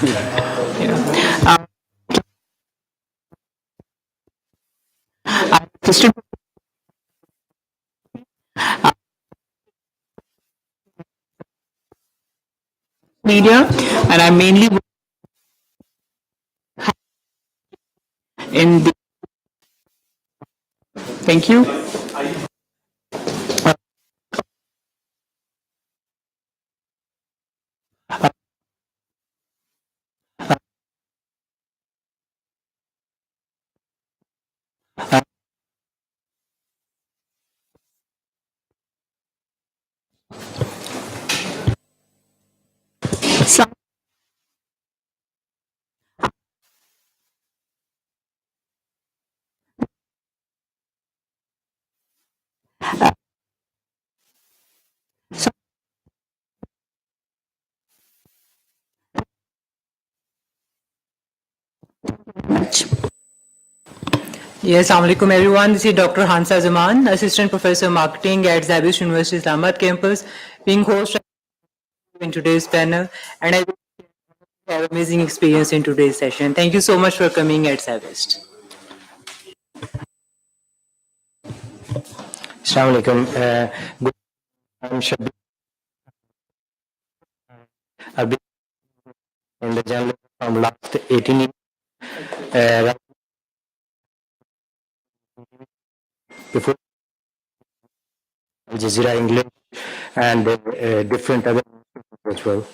Yeah. Assistant media, and I mainly work in the. Thank you. Some, some much. Yes, Assalamualaikum everyone. This is Dr. Hansa Zaman, Assistant Professor of Marketing at Zabis University Islamabad campus, being host in today's panel, and I have amazing experience in today's session. Thank you so much for coming at Zabist. Assalamu alaikum. Good. I'm Shabir. I've been in the journalism from last 18 years. Right before Al Jazeera English and different other as well.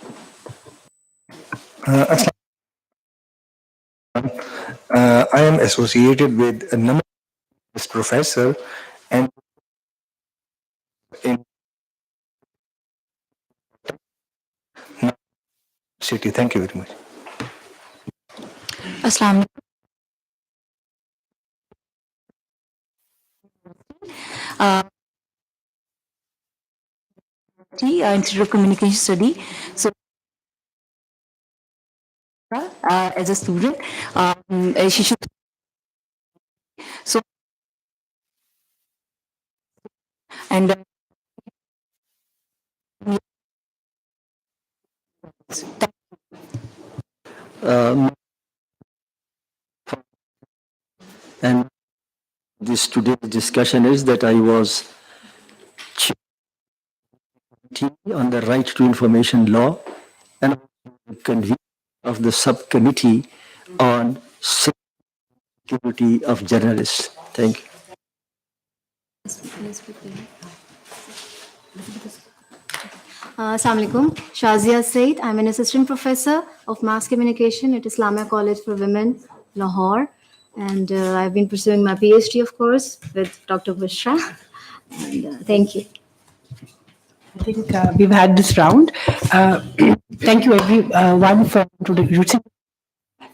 I am associated with a number of professor and in city. Thank you very much. Assalamu alaikum. Institute of Communication Study. So, as a student, she should. So, and And this today's discussion is that I was on the right to information law and convener of the subcommittee on security of journalists. Thank you. Assalamu alaikum. Shazia Said. I'm an assistant professor of mass communication at Islamia College for Women, Lahore. And I've been pursuing my PhD, of course, with Dr. Bushra. And thank you. I think we've had this round. Thank you everyone for introducing.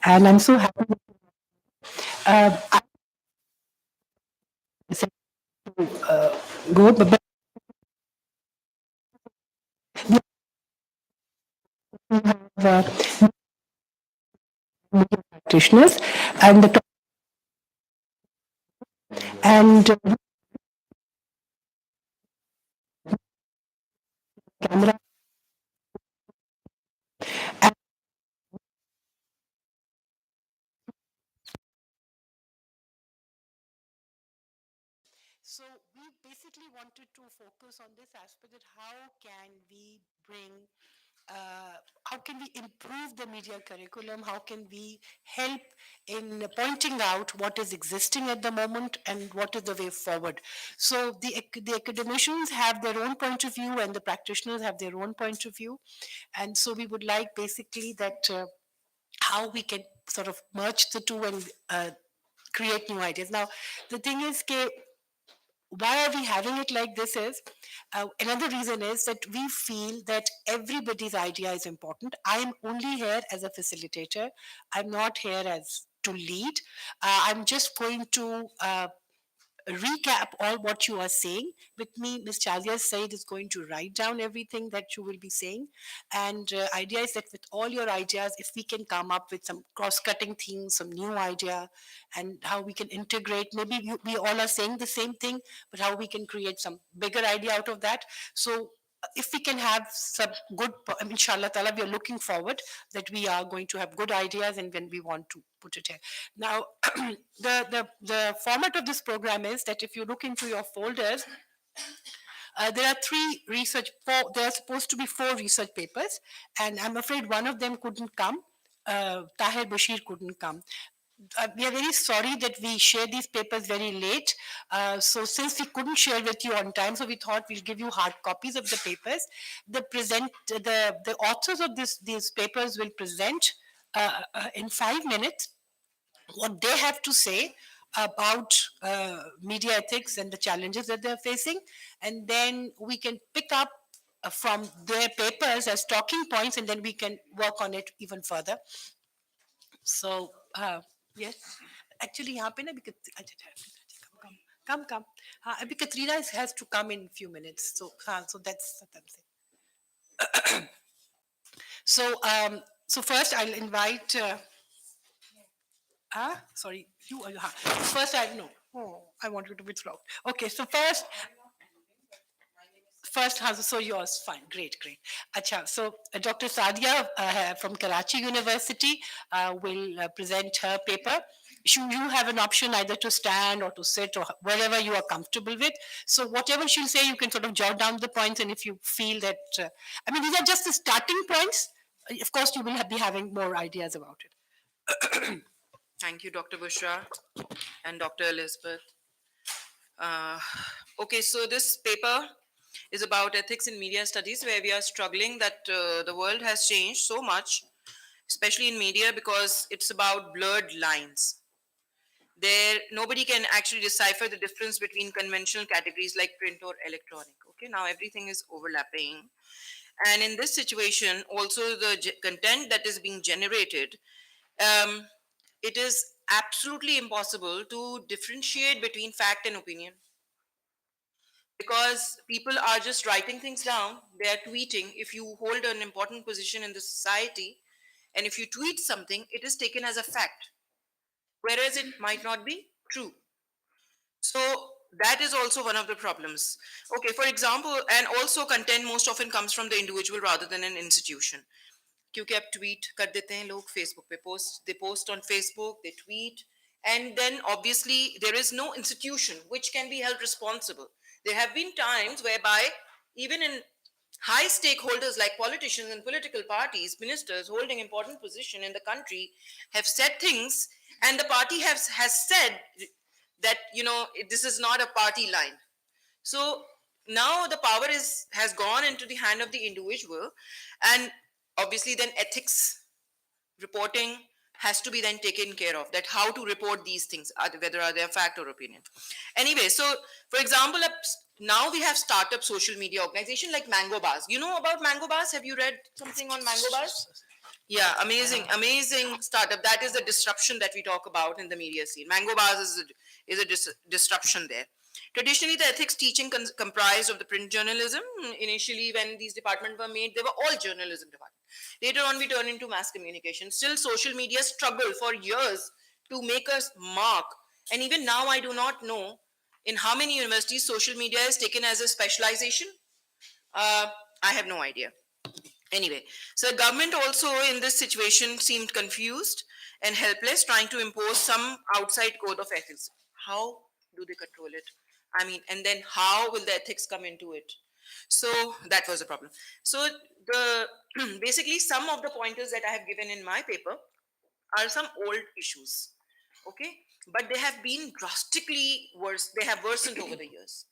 And I'm so happy. I said to go, but we have media practitioners and the and camera. And so we basically wanted to focus on this aspect that how can we bring how can we improve the media curriculum? How can we help in pointing out what is existing at the moment and what is the way forward? So the academicians have their own point of view and the practitioners have their own point of view. And so we would like basically that how we can sort of merge the two and create new ideas. Now, the thing is, why are we having it like this is another reason is that we feel that everybody's idea is important. I'm only here as a facilitator. I'm not here as to lead. I'm just going to recap all what you are saying. With me, Ms. Chazia Said is going to write down everything that you will be saying. And idea is that with all your ideas, if we can come up with some cross-cutting themes, some new idea, and how we can integrate, maybe we all are saying the same thing, but how we can create some bigger idea out of that. So if we can have some good, inshallah ta'ala, we are looking forward that we are going to have good ideas and when we want to put it here. Now, the format of this program is that if you look into your folders, there are there are supposed to be 4 research papers, and I'm afraid one of them couldn't come. Tahir Bashir couldn't come. We are very sorry that we shared these papers very late. So since we couldn't share with you on time, so we thought we'll give you hard copies of the papers. The authors of these papers will present in 5 minutes what they have to say about media ethics and the challenges that they're facing, and then we can pick up from their papers as talking points, and then we can work on it even further. So yes, actually यहाँ पे ना come हाँ अभी Katrina has to come in few minutes, so हाँ so that's something. So first I'll invite sorry, you first I know. Oh, I want you to withdraw. Okay, so first so yours, fine, great. Acha, so Dr. Sadia from Karachi University will present her paper. You have an option either to stand or to sit or wherever you are comfortable with. So whatever she'll say, you can sort of jot down the points, and if you feel that, I mean, these are just the starting points. Of course, you will be having more ideas about it. Thank you, Dr. Bushra and Dr. Elizabeth. Uh, okay, so this paper is about ethics in media studies, where we are struggling that the world has changed so much, especially in media, because it's about blurred lines. There, nobody can actually decipher the difference between conventional categories like print or electronic. Okay, now everything is overlapping. And in this situation, also the content that is being generated, um, it is absolutely impossible to differentiate between fact and opinion, because people are just writing things down. They are tweeting. If you hold an important position in the society and if you tweet something, it is taken as a fact, whereas it might not be true. So that is also one of the problems. Okay, for example, and also content most often comes from the individual rather than an institution. क्योंकि अब tweet कर देते हैं लोग Facebook पे they post on Facebook, they tweet, and then obviously there is no institution which can be held responsible. There have been times whereby even in high stakeholders like politicians and political parties, ministers holding important position in the country have said things, and the party has said that this is not a party line. So now the power has gone into the hand of the individual, and obviously then ethics reporting has to be then taken care of, that how to report these things, whether are they fact or opinion. Anyway, so for example, now we have startup social media organization like Mango Bars. You know about Mango Bars? Have you read something on Mango Bars? Yeah, amazing startup. That is the disruption that we talk about in the media scene. Mango Bars is a disruption there. Traditionally, the ethics teaching comprised of the print journalism. Initially, when these departments were made, they were all journalism departments. Later on, we turned into mass communication. Still, social media struggled for years to make us mark. And even now, I do not know in how many universities social media is taken as a specialization. I have no idea. Anyway, so the government also in this situation seemed confused and helpless, trying to impose some outside code of ethics. How do they control it? I mean, and then how will the ethics come into it? So that was a problem. So the basically some of the pointers that I have given in my paper are some old issues, okay, but they have been drastically worse. They have worsened over the years,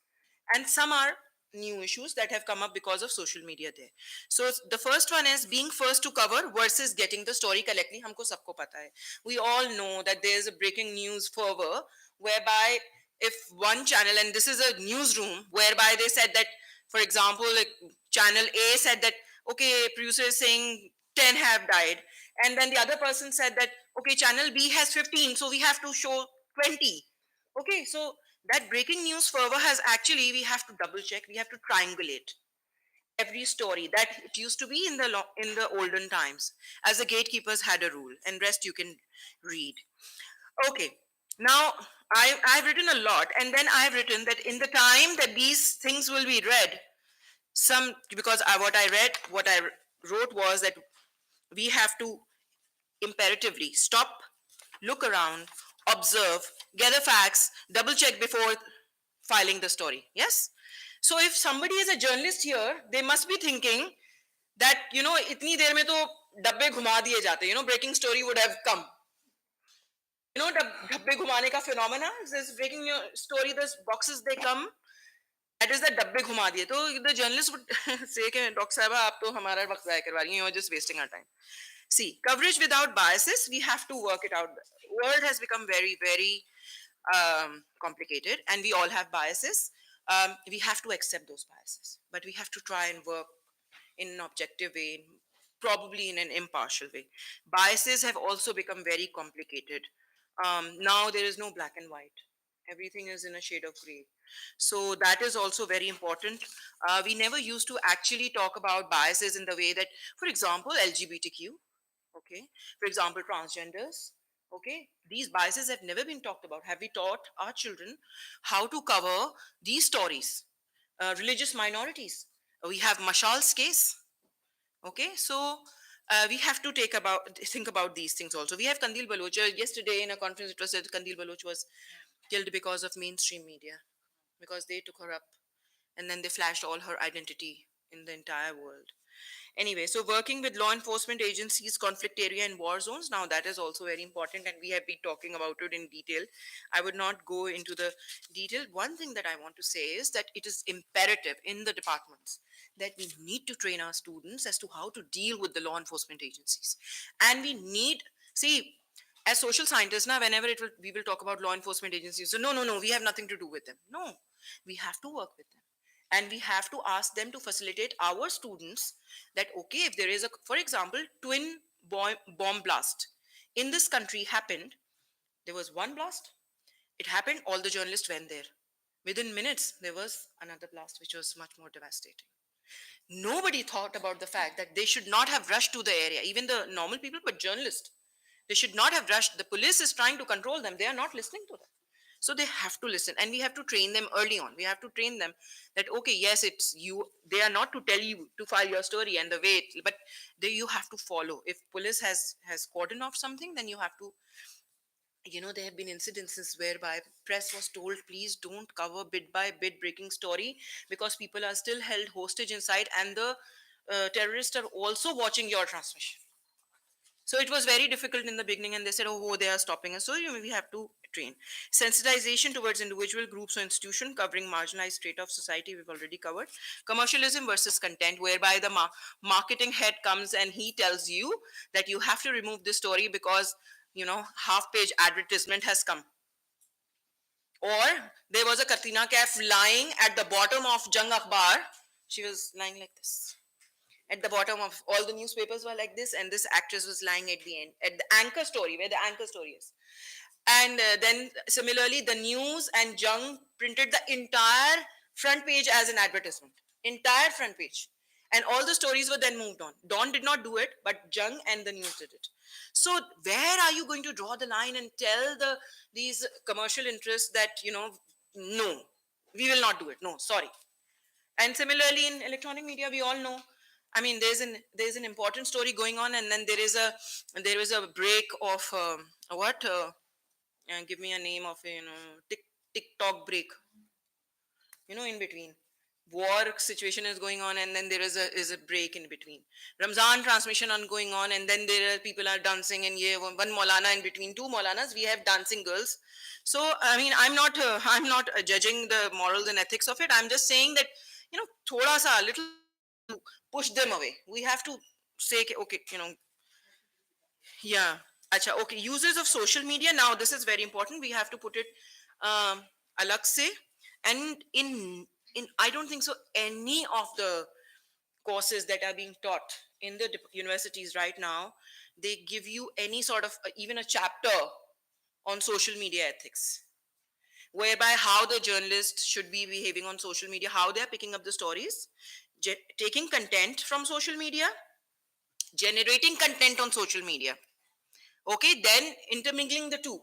and some are new issues that have come up because of social media there. So the first one is being first to cover versus getting the story correctly. Humko sabko pata hai. We all know that there is a breaking news fervor whereby if one channel, and this is a newsroom whereby they said that, for example, like channel A said that, okay, producer is saying 10 have died, and then the other person said that, okay, channel B has 15, so we have to show 20. Okay, so That breaking news fervor has actually, we have to double check, we have to triangulate every story that it used to be in the in the olden times, as the gatekeepers had a rule, and rest you can read. Okay, now I've written a lot, and then I've written that in the time that these things will be read, some, because what I wrote was that we have to imperatively stop, look around, observe, gather facts, double check before filing the story. Yes? So if somebody is a journalist here, they must be thinking that, itni der mein to dabbe ghuma diye jate, breaking story would have come. Dabbe ghumane ka phenomena, this breaking story, those boxes, they come. That is the dabbe ghuma diye. So the journalist would say, Dr. Sahaba, aap to hamara waqt zaya karwa rahi hain, you're just wasting our time. See, coverage without biases, we have to work it out. The world has become very, very complicated, and we all have biases. We have to accept those biases, but we have to try and work in an objective way, probably in an impartial way. Biases have also become very complicated. Now there is no black and white. Everything is in a shade of gray. So that is also very important. We never used to actually talk about biases in the way that, for example, LGBTQ, okay, for example, transgenders, okay, these biases have never been talked about. Have we taught our children how to cover these stories? Religious minorities, we have Mashal's case, okay, so we have to think about these things also. We have Kandil Baloch. Yesterday in a conference it was said Kandil Baloch was killed because of mainstream media, because they took her up and then they flashed all her identity in the entire world. Anyway, so working with law enforcement agencies, conflict area and war zones, now that is also very important, and we have been talking about it in detail. I would not go into the detail. One thing that I want to say is that it is imperative in the departments that we need to train our students as to how to deal with the law enforcement agencies. And we need, see, as social scientists now, whenever we will talk about law enforcement agencies, so no, we have nothing to do with them. No, we have to work with them, and we have to ask them to facilitate our students that, okay, if there is a, for example, twin bomb blast in this country happened, there was one blast, it happened, all the journalists went there, within minutes there was another blast which was much more devastating. Nobody thought about the fact that they should not have rushed to the area, even the normal people, but journalists, they should not have rushed. The police is trying to control them, they are not listening to them. So they have to listen, and we have to train them early on. We have to train them that, okay, yes, it's you, they are not to tell you to file your story and the way but you have to follow. If police has cordoned off something, then you have to, there have been incidences whereby press was told, please don't cover bit by bit breaking story, because people are still held hostage inside, and the terrorists are also watching your transmission. So it was very difficult in the beginning, and they said, oh, they are stopping us. So we have to train. Sensitization towards individual groups or institution, covering marginalized strata of society, we've already covered. Commercialism versus content, whereby the marketing head comes and he tells you that you have to remove this story because, half-page advertisement has come. Or there was a Katrina Kaif lying at the bottom of Jang Akhbar. She was lying like this at the bottom of all the newspapers were like this, and this actress was lying at the end, at the anchor story, where the anchor story is. And then similarly, the news and Jung printed the entire front page as an advertisement, entire front page. And all the stories were then moved on. Dawn did not do it, but Jung and the news did it. So where are you going to draw the line and tell these commercial interests that, no, we will not do it. No, sorry. And similarly in electronic media, we all know, I mean, there's an important story going on, and then there is a break of what give me a name of a TikTok break, in between. War situation is going on, and then there is a break in between. Ramzan transmission on going on, and then there are people are dancing, and yeah, one Maulana in between, two Maulanas, we have dancing girls. So I mean, I'm not judging the morals and ethics of it. I'm just saying that, thoda sa little push them away. We have to say, okay, yeah. Acha, okay. Users of social media. Now, this is very important. We have to put it alag se. And in I don't think so any of the courses that are being taught in the universities right now, they give you any sort of even a chapter on social media ethics. whereby how the journalists should be behaving on social media, how they are picking up the stories, taking content from social media, generating content on social media. Okay, then intermingling the two.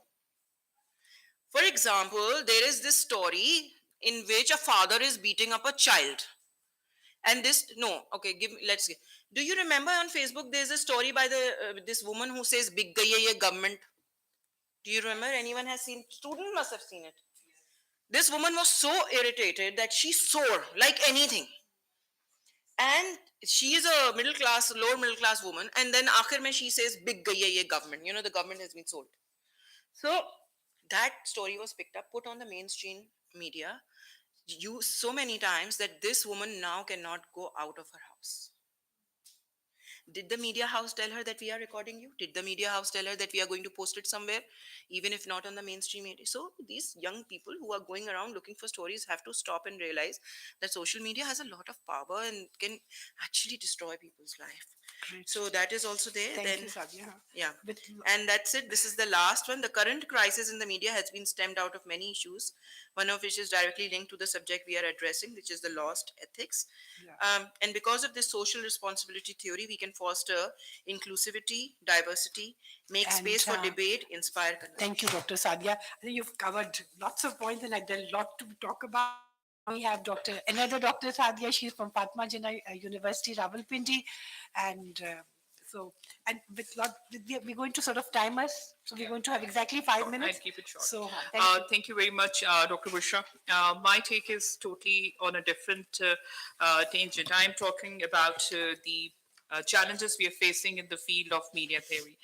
For example, there is this story in which a father is beating up a child. And this, no, okay, let's get. Do you remember on Facebook there's a story by the this woman who says big gayi hai ye government? Do you remember? Anyone has seen? Student must have seen it. This woman was so irritated that she swore like anything. And she is a middle class, lower middle class woman. And then akhir mein she says big gayi hai ye government. You know, the government has been sold. So that story was picked up, put on the mainstream media, used so many times that this woman now cannot go out of her house. Did the media house tell her that we are recording you? Did the media house tell her that we are going to post it somewhere, even if not on the mainstream media? So these young people who are going around looking for stories have to stop and realize that social media has a lot of power and can actually destroy people's life. Great. So that is also there. Thank Then you, Sadia. yeah. With And that's it. This is the last one. The current crisis in the media has been stemmed out of many issues, one of which is directly linked to the subject we are addressing, which is the lost ethics. And because of this social responsibility theory, we can foster inclusivity, diversity, make And, space for debate, inspire conversation. thank you, Dr. Sadia. I think you've covered lots of points and like there's a lot to talk about. We have another Dr. Sadia. She's from Fatma Jinnah University, Rawalpindi, and so and we're going to sort of time us. So we're going to have exactly 5 minutes. I'll keep it short. So thank you. Thank you very much, Dr. Bushra. My take is totally on a different tangent. I'm talking about the challenges we are facing in the field of media theory.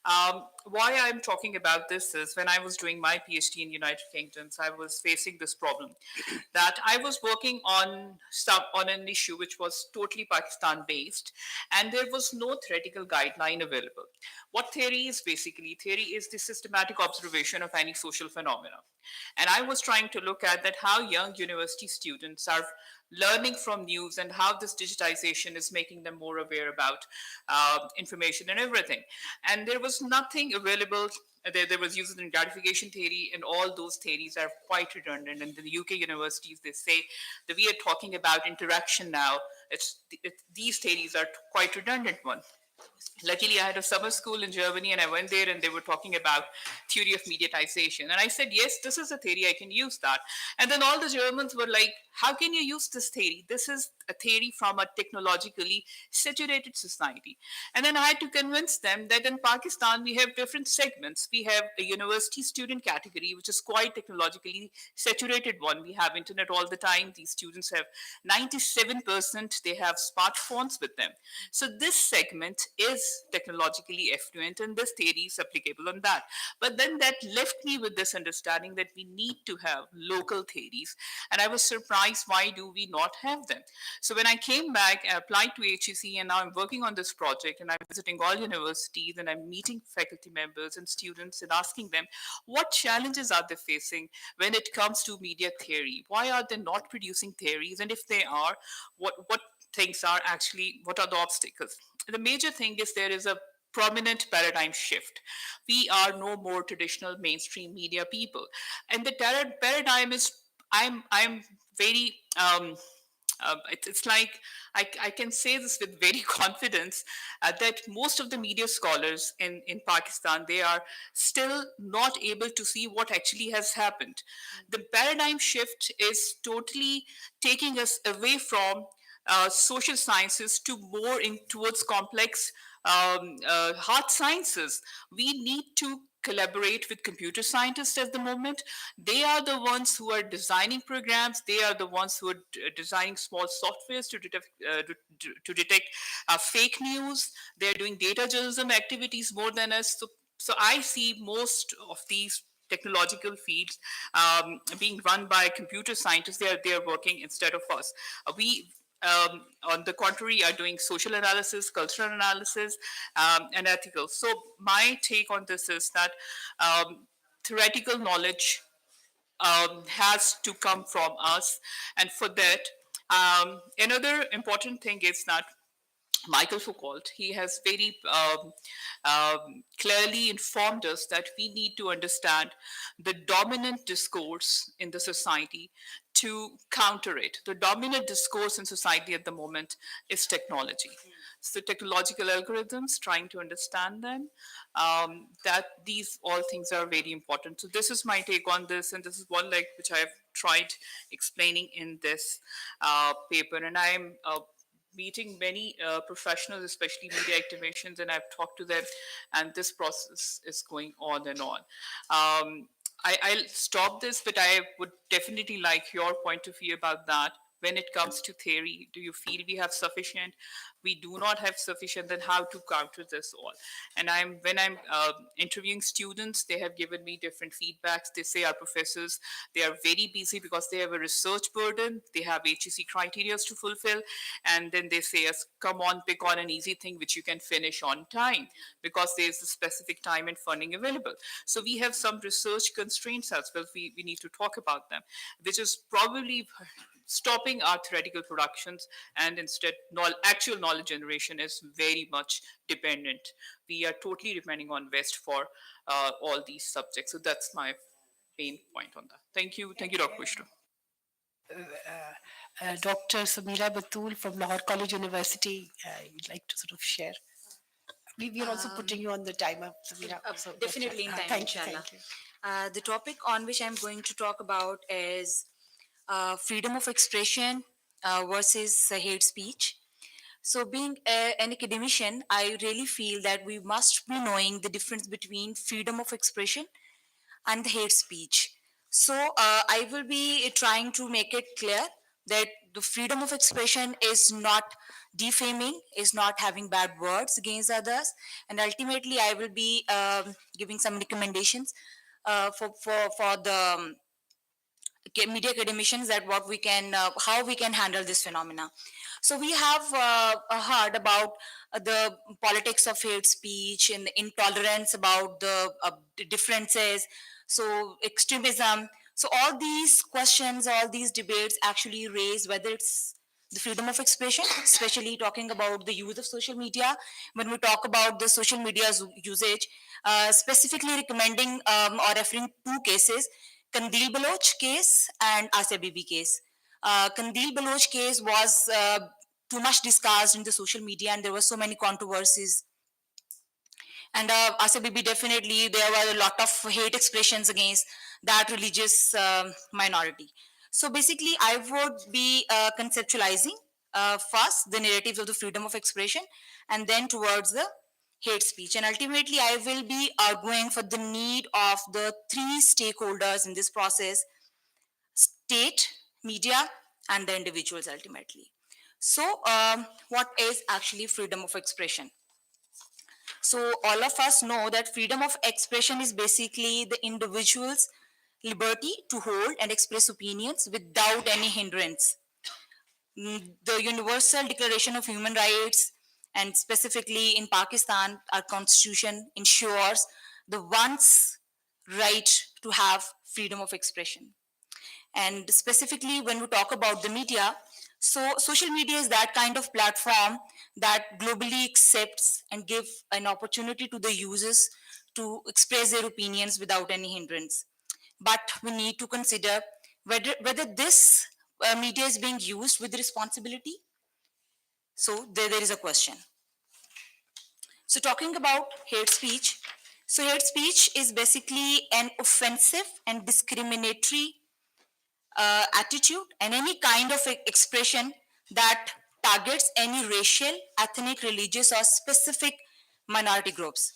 Why I'm talking about this is when I was doing my PhD in United Kingdom, I was facing this problem that I was working on an issue which was totally Pakistan based, and there was no theoretical guideline available. What theory is basically? Theory is the systematic observation of any social phenomena. And I was trying to look at that how young university students are learning from news and how this digitization is making them more aware about information and everything. And there was nothing available. There was user and gratification theory, and all those theories are quite redundant. And the UK universities, they say that we are talking about interaction now. These theories are quite redundant one. Luckily, I had a summer school in Germany and I went there and they were talking about theory of mediatization. And I said, yes, this is a theory, I can use that. And then all the Germans were like, how can you use this theory? This is a theory from a technologically saturated society. And then I had to convince them that in Pakistan, we have different segments. We have a university student category, which is quite technologically saturated one. We have internet all the time. These students have 97%, they have smartphones with them. So this segment is technologically affluent and this theory is applicable on that. But then that left me with this understanding that we need to have local theories. And I was surprised, why do we not have them? So when I came back, I applied to HEC and now I'm working on this project and I'm visiting all universities and I'm meeting faculty members and students and asking them what challenges are they facing when it comes to media theory? Why are they not producing theories? And if they are, what things are actually, what are the obstacles? The major thing is there is a prominent paradigm shift. We are no more traditional mainstream media people. And the paradigm is, I'm very it's like I can say this with very confidence that most of the media scholars in Pakistan, they are still not able to see what actually has happened. The paradigm shift is totally taking us away from social sciences to more in towards complex hard sciences. We need to collaborate with computer scientists at the moment. They are the ones who are designing programs. They are the ones who are designing small softwares to detect fake news. They're doing data journalism activities more than us. So I see most of these technological fields being run by computer scientists. They are working instead of us. We on the contrary, are doing social analysis, cultural analysis, and ethical. So my take on this is that theoretical knowledge has to come from us, and for that, another important thing is that Michael Foucault, he has very clearly informed us that we need to understand the dominant discourse in the society to counter it. The dominant discourse in society at the moment is technology. So technological algorithms, trying to understand them, that these all things are very important. So this is my take on this, and this is one like which I have tried explaining in this paper, and I am meeting many professionals, especially media activations, and I've talked to them, and this process is going on and on. I'll stop this, but I would definitely like your point of view about that. When it comes to theory, do you feel we have sufficient? We do not have sufficient, then how to counter this all? And when I'm interviewing students, they have given me different feedbacks. They say our professors, they are very busy because they have a research burden, they have HEC criteria to fulfill, and then they say us, come on, pick on an easy thing which you can finish on time, because there's a specific time and funding available. So we have some research constraints as well. We need to talk about them, which is probably stopping our theoretical productions, and instead actual knowledge generation is very much dependent. We are totally depending on West for all these subjects. So that's my main point on that. Thank you, Dr. Bushra. Dr. Samira Batul from Lahore College University, you'd like to sort of share? We are also putting you on the timer, Samira. So Definitely in time, thank you, inshallah. thank you. The topic on which I'm going to talk about is freedom of expression versus hate speech. So, being an academician, I really feel that we must be knowing the difference between freedom of expression and hate speech. So, I will be trying to make it clear that the freedom of expression is not defaming, is not having bad words against others, and ultimately, I will be giving some recommendations for the media academicians, that what we can how we can handle this phenomena. So we have heard about the politics of hate speech and the intolerance about the differences, so extremism. So all these questions, all these debates actually raise whether it's the freedom of expression, especially talking about the use of social media. When we talk about the social media's usage, specifically recommending or referring two cases, Kandil Baloch case and Asya Bibi case. Kandil Baloch case was too much discussed in the social media, and there were so many controversies. And Asya Bibi, definitely there were a lot of hate expressions against that religious minority. So basically, I would be conceptualizing first the narratives of the freedom of expression, and then towards the hate speech. And ultimately, I will be arguing for the need of the three stakeholders in this process: state, media, and the individuals ultimately. So, what is actually freedom of expression? So, all of us know that freedom of expression is basically the individual's liberty to hold and express opinions without any hindrance. The Universal Declaration of Human Rights, and specifically in Pakistan, our constitution ensures the one's right to have freedom of expression. And specifically, when we talk about the media, so social media is that kind of platform that globally accepts and give an opportunity to the users to express their opinions without any hindrance. But we need to consider whether this media is being used with responsibility. So there is a question. So talking about hate speech, so hate speech is basically an offensive and discriminatory attitude and any kind of expression that targets any racial, ethnic, religious, or specific minority groups.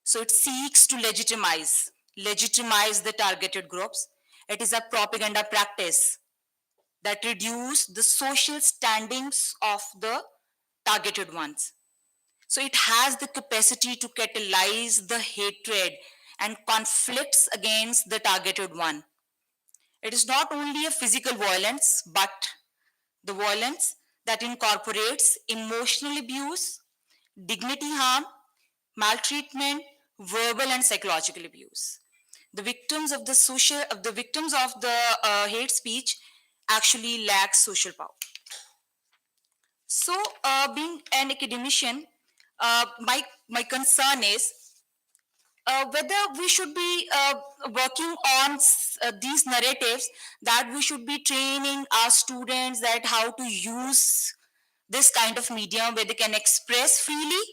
So it seeks to legitimize the targeted groups. It is a propaganda practice that reduce the social standings of the targeted ones. So it has the capacity to catalyze the hatred and conflicts against the targeted one. It is not only a physical violence, but the violence that incorporates emotional abuse, dignity harm, maltreatment, verbal and psychological abuse. The victims of the hate speech actually lack social power. So, being an academician, my concern is whether we should be working on these narratives, that we should be training our students that how to use this kind of medium where they can express freely,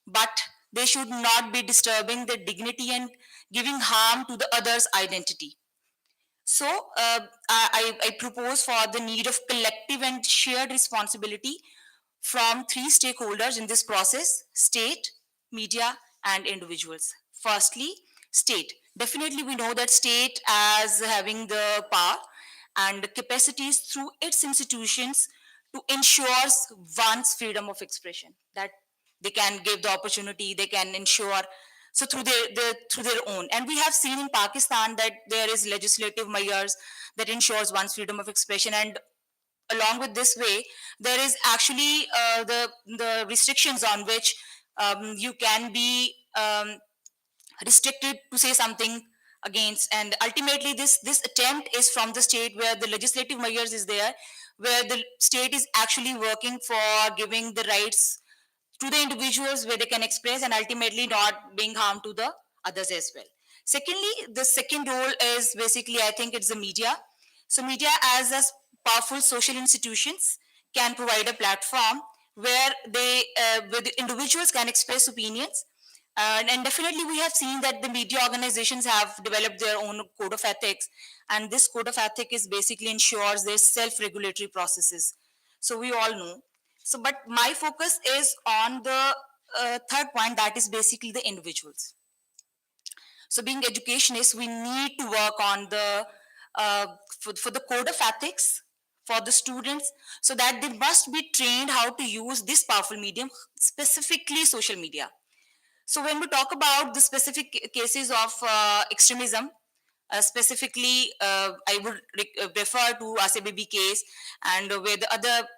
but they should not be disturbing their dignity and giving harm to the other's identity. So I propose for the need of collective and shared responsibility from three stakeholders in this process: state, media, and individuals. Firstly, state. Definitely, we know that state as having the power and capacities through its institutions to ensure one's freedom of expression. That they can give the opportunity, they can ensure so through their own. And we have seen in Pakistan that there is legislative measures that ensures one's freedom of expression, and along with this way there is actually the restrictions on which you can be restricted to say something against. And ultimately this attempt is from the state, where the legislative measures is there, where the state is actually working for giving the rights to the individuals where they can express and ultimately not being harm to the others as well. Secondly, the second role is basically, I think it's the media. So media as a powerful social institutions can provide a platform where the individuals can express opinions. And definitely we have seen that the media organizations have developed their own code of ethics, and this code of ethics is basically ensures their self-regulatory processes. So we all know. So but my focus is on the third point, that is basically the individuals. So being educationists, we need to work on the for the code of ethics for the students, so that they must be trained how to use this powerful medium, specifically social media. So when we talk about the specific cases of extremism, specifically, I would refer to ACBB case, and where the other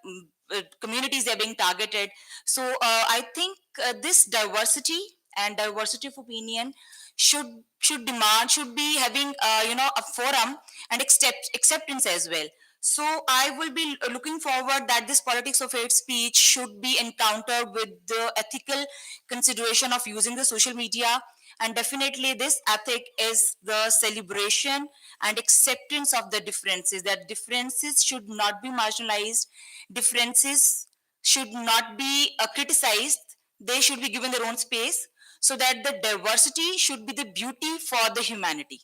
communities are being targeted. So I think this diversity and diversity of opinion should be having a forum and acceptance as well. So I will be looking forward that this politics of hate speech should be encountered with the ethical consideration of using the social media. And definitely this ethic is the celebration and acceptance of the differences, that differences should not be marginalized, differences should not be criticized, they should be given their own space, so that the diversity should be the beauty for the humanity.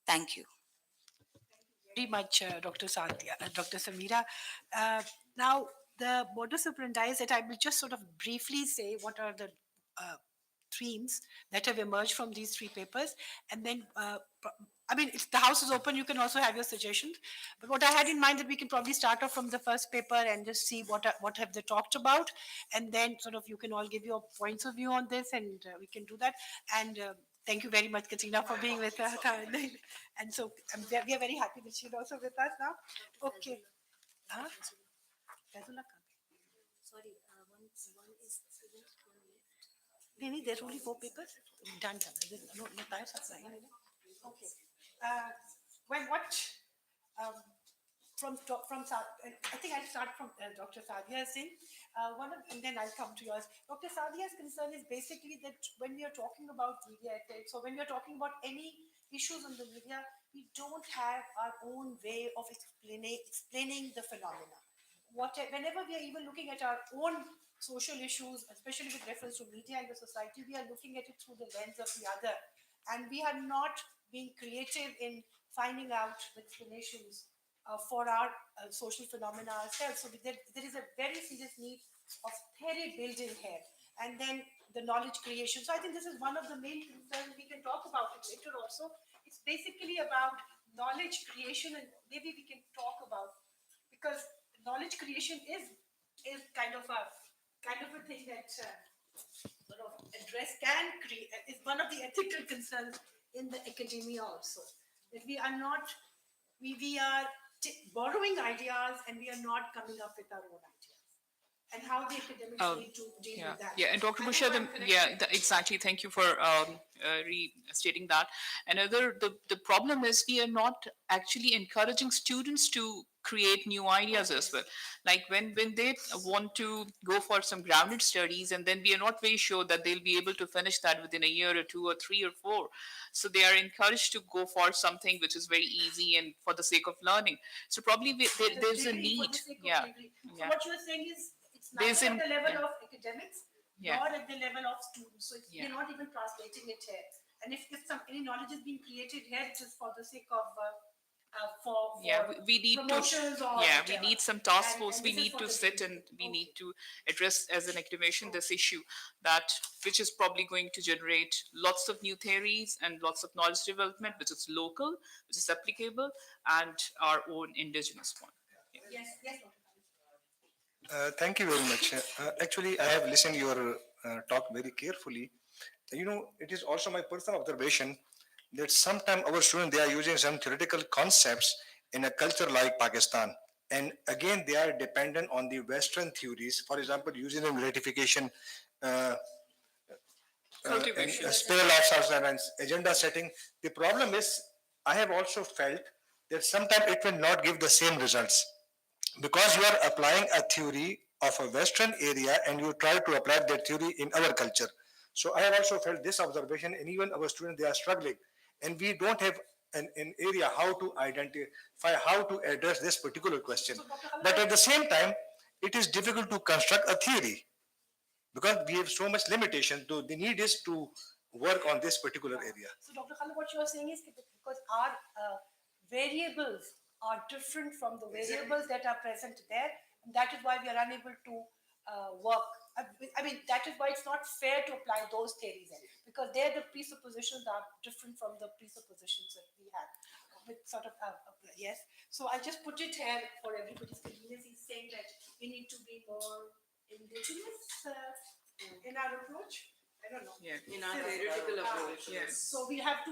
Thank you. Very much, Dr. Samira. Now, the modus operandi is that I will just sort of briefly say what are the themes that have emerged from these three papers, and then I mean, if the house is open, you can also have your suggestions. But what I had in mind that we can probably start off from the first paper and just see what have they talked about, and then sort of you can all give your points of view on this, and we can do that. And thank you very much, Katrina, for being with us. And so we are very happy that she's also with us now. Okay. Huh? Fazullah Khan. Maybe there's only 4 papers. Done. No, no time. Okay. Well, what from I think I'll start from Dr. Sadia Singh. And then I'll come to yours. Dr. Sadia's concern is basically that when we are talking about media ethics, or when we are talking about any issues on the media, we don't have our own way of explaining the phenomena. Whenever we are even looking at our own social issues, especially with reference to media and the society, we are looking at it through the lens of the other. And we are not being creative in finding out the explanations for our social phenomena ourselves. So there is a very serious need of theory building here. And then the knowledge creation. So I think this is one of the main concerns. We can talk about it later also. It's basically about knowledge creation, and maybe we can talk about, because knowledge creation is kind of a thing that sort of address can create, is one of the ethical concerns in the academia also, that we are not we are borrowing ideas and we are not coming up with our own ideas. and how the academics need to deal with that. Yeah, and Dr. I hope Busha, I'm correct. exactly. Thank you for restating that. Another, the problem is we are not actually encouraging students to create new ideas as well. Like when they want to go for some grounded studies, and then we are not very sure that they'll be able to finish that within a year or two or three or four. So they are encouraged to go for something which is very easy and for the sake of learning. So probably there's a Degree, for need. the sake of Yeah, degree. So yeah. what you're saying is it's There's neither at an the level yeah. of academics Yeah. nor at the level of students. So it's, Yeah. you're not even translating it here. And if any knowledge is being created here, it is for the sake of for Yeah, we need promotions to or yeah we whatever. need some task And- force. and We this is need for to the sit degree. and we need to address as an academician this issue, that which is probably going to generate lots of new theories and lots of knowledge development, which is local, which is applicable, and our own indigenous one. Yes, yes, Dr. Thank you very much. Actually, I have listened your talk very carefully. You know, it is also my personal observation that sometimes our students, they are using some theoretical concepts in a culture like Pakistan, and again they are dependent on the Western theories. For example, using the gratification, uh, Cultivation. and spiral of substance and agenda setting. The problem is, I have also felt that sometimes it will not give the same results because you are applying a theory of a Western area and you try to apply that theory in our culture. So I have also felt this observation, and even our students, they are struggling, and we don't have an area how to identify, how to address this particular question. But at the same time, it is difficult to construct a theory because we have so much limitation. So the need is to work on this particular area. So, Dr. Khalid, what you are saying is because our variables are different from the variables that are present there, and that is why we are unable to work. I mean, that is why it's not fair to apply those theories there, because there the presuppositions are different from the presuppositions that we have. With sort of yes. So I just put it here for everybody's convenience. He's saying that we need to be more indigenous in our approach. I don't know. Yeah. In our theoretical approach. Yes. So we have to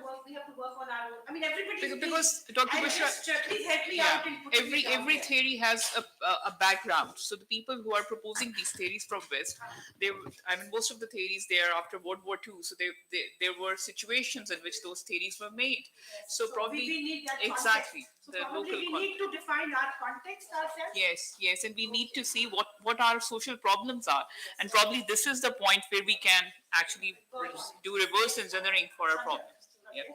work on our own. I mean, everybody. Because Dr. Bushra, Please help me yeah, out in putting it down every here. theory has a background. So the people who are proposing these theories from West, I mean, most of the theories there after World War II. So there were situations in which those theories were made. So probably we need that exactly context. So the probably local we context. need to define our context ourselves. Yes, and we need to see what our social problems are, and probably this is the point where we can actually do reverse engineering for our problems. Yep.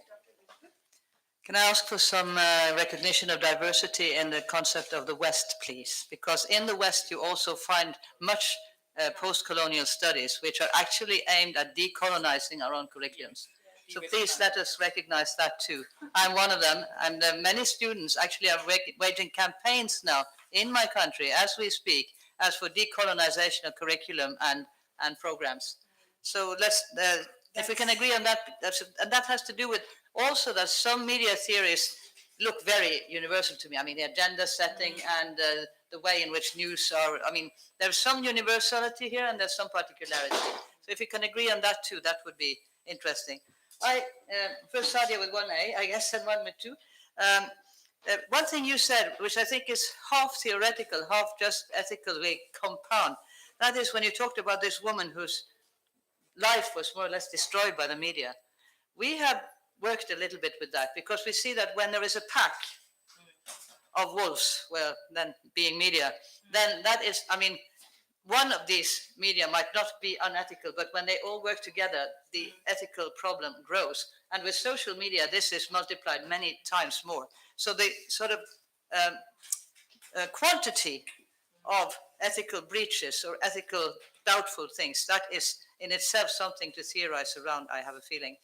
Can I ask for some recognition of diversity in the concept of the West, please? Because in the West, you also find much post-colonial studies which are actually aimed at decolonizing our own curriculums. So please let us recognize that too. I'm one of them, and many students actually are waging campaigns now in my country as we speak as for decolonization of curriculum and programs. So let's, if we can agree on that, and that has to do with also that some media theories look very universal to me. I mean, the agenda setting and the way in which news are, I mean, there's some universality here and there's some particularity. So if we can agree on that too, that would be interesting. First Sadia with 1A, I guess, and one with 2. One thing you said, which I think is half theoretical, half just ethically compound, that is when you talked about this woman whose life was more or less destroyed by the media. We have worked a little bit with that because we see that when there is a pack of wolves, well, then being media, then that is, I mean, one of these media might not be unethical, but when they all work together, the ethical problem grows. And with social media, this is multiplied many times more. So the sort of quantity of ethical breaches or ethical doubtful things, that is in itself something to theorize around, I have a feeling.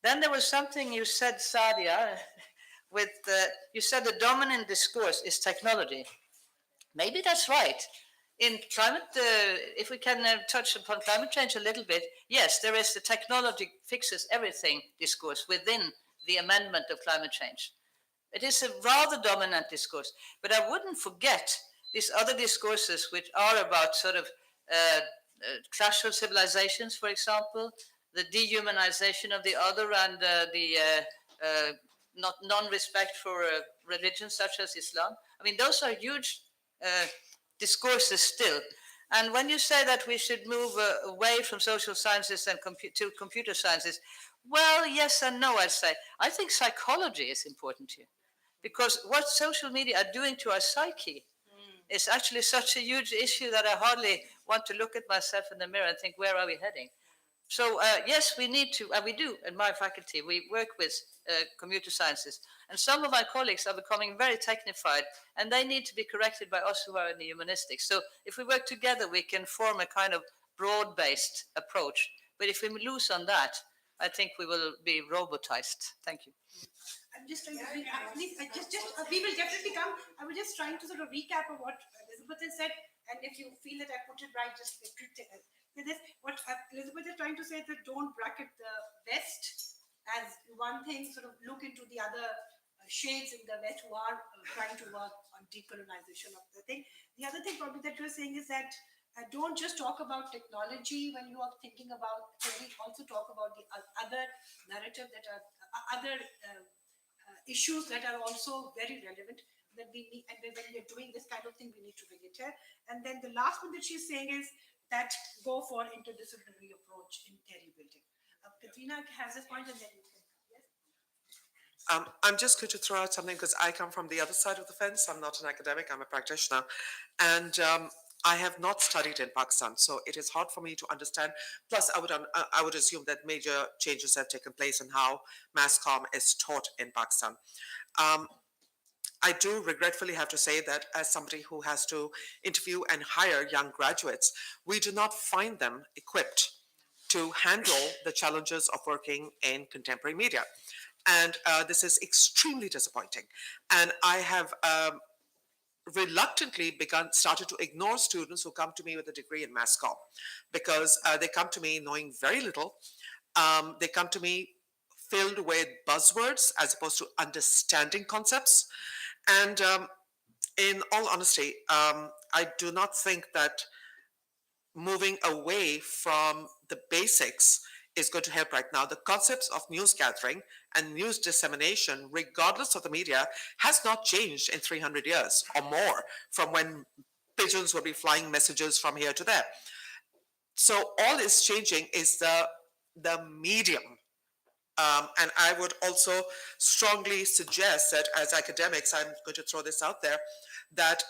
Then there was something you said, Sadia, with you said the dominant discourse is technology. Maybe that's right. In climate, if we can touch upon climate change a little bit, yes, there is the technology fixes everything discourse within the amendment of climate change. It is a rather dominant discourse, but I wouldn't forget these other discourses which are about sort of clash of civilizations, for example, the dehumanization of the other and the not non-respect for religions such as Islam. I mean, those are huge discourses still. And when you say that we should move away from social sciences and to computer sciences, well, yes and no, I'd say. I think psychology is important here because what social media are doing to our psyche is actually such a huge issue that I hardly want to look at myself in the mirror and think, where are we heading? So yes, we need to, and we do in my faculty, we work with computer sciences. And some of my colleagues are becoming very technified, and they need to be corrected by us who are in the humanistics. So if we work together, we can form a kind of broad-based approach. But if we lose on that, I think we will be robotized. Thank you. I'm just trying to we will definitely come. I was just trying to sort of recap of what Elizabeth has said, and if you feel that I put it right, just this. What Elizabeth is trying to say is that don't bracket the West as one thing. Sort of look into the other shades in the West who are trying to work on decolonization of the thing. The other thing probably that you're saying is that don't just talk about technology when you are thinking about. We also talk about the other narrative that are other. Issues that are also very relevant that we need, and when we're doing this kind of thing, we need to bring it here. And then the last one that she's saying is that go for interdisciplinary approach in theory building. Katrina has this point, and then you can. Yes? I'm just going to throw out something because I come from the other side of the fence. I'm not an academic, I'm a practitioner. And I have not studied in Pakistan, so it is hard for me to understand. Plus, I would assume that major changes have taken place in how mass comm is taught in Pakistan. I do regretfully have to say that as somebody who has to interview and hire young graduates, we do not find them equipped to handle the challenges of working in contemporary media. And this is extremely disappointing. And I have reluctantly started to ignore students who come to me with a degree in mass comm because they come to me knowing very little. They come to me filled with buzzwords as opposed to understanding concepts. And in all honesty, I do not think that moving away from the basics is going to help right now. The concepts of news gathering and news dissemination, regardless of the media, has not changed in 300 years or more from when pigeons would be flying messages from here to there. So all is changing is the medium. And I would also strongly suggest that as academics, I'm going to throw this out there, that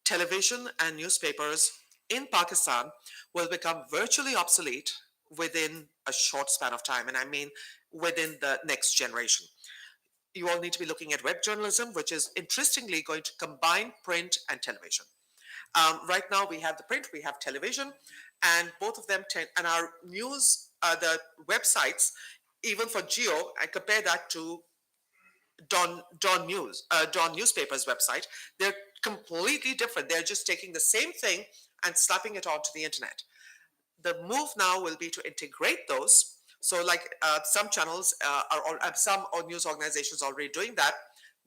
television and newspapers in Pakistan will become virtually obsolete within a short span of time. And I mean within the next generation. You all need to be looking at web journalism, which is interestingly going to combine print and television. Right now we have the print, we have television, and both of them and our news, the websites, even for Geo, I compare that to Dawn Newspaper's website. They're completely different. They're just taking the same thing and slapping it onto the internet. The move now will be to integrate those. So like some channels some news organizations already doing that.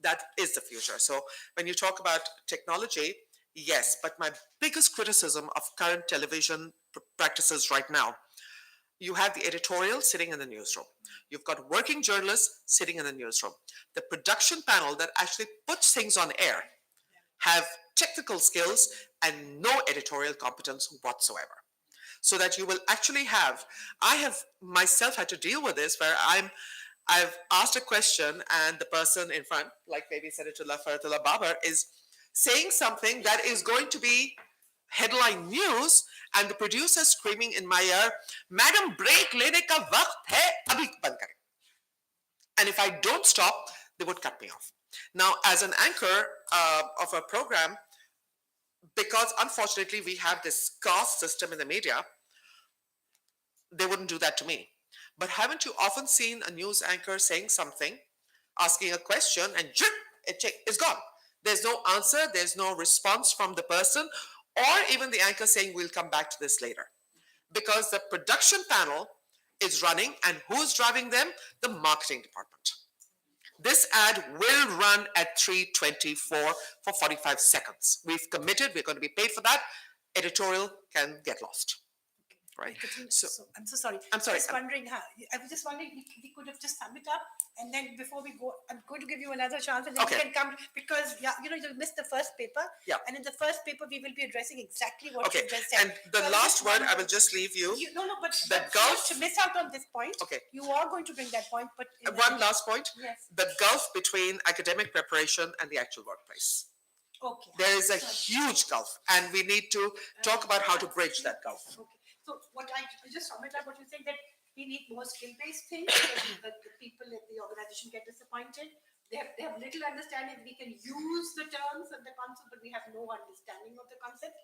That is the future. So when you talk about technology, yes, but my biggest criticism of current television practices right now, you have the editorial sitting in the newsroom. You've got working journalists sitting in the newsroom. The production panel that actually puts things on air have technical skills and no editorial competence whatsoever. So that you will actually have, I have myself had to deal with this where I've asked a question and the person in front, like maybe Senator Faratullah Babar, is saying something that is going to be headline news, and the producer screaming in my ear, "Madam, break lene ka waqt hai, abhi band kare." And if I don't stop, they would cut me off. Now, as an anchor of a program, because unfortunately we have this caste system in the media, they wouldn't do that to me. But haven't you often seen a news anchor saying something, asking a question, and it's gone? There's no answer, there's no response from the person, or even the anchor saying, "We'll come back to this later." Because the production panel is running, and who's driving them? The marketing department. This ad will run at 3:24 for 45 seconds. We've committed, we're going to be paid for that. Editorial can get lost. right? Katrina, So, I'm so sorry. I'm sorry, Just wondering, I was just wondering, we could have just sum it up, and then before we go, I'm going to give you another chance, and then Okay. you can come, because, yeah, you missed the first paper. Yeah. And in the first paper, we will be addressing exactly what okay, you just said. and the So last word I will wondering- just leave you. No, but The but gulf- to miss out on this point, Okay. you are going to bring that point, but in One last point. Yes. The gulf between academic preparation and the actual workplace. Okay. There is a huge gulf, and we need to talk about how to bridge that gulf. Okay. So what I just sum it up, what you're saying, that we need more skill-based things, because the people in the organization get disappointed. They have little understanding. We can use the terms and the concept, but we have no understanding of the concept.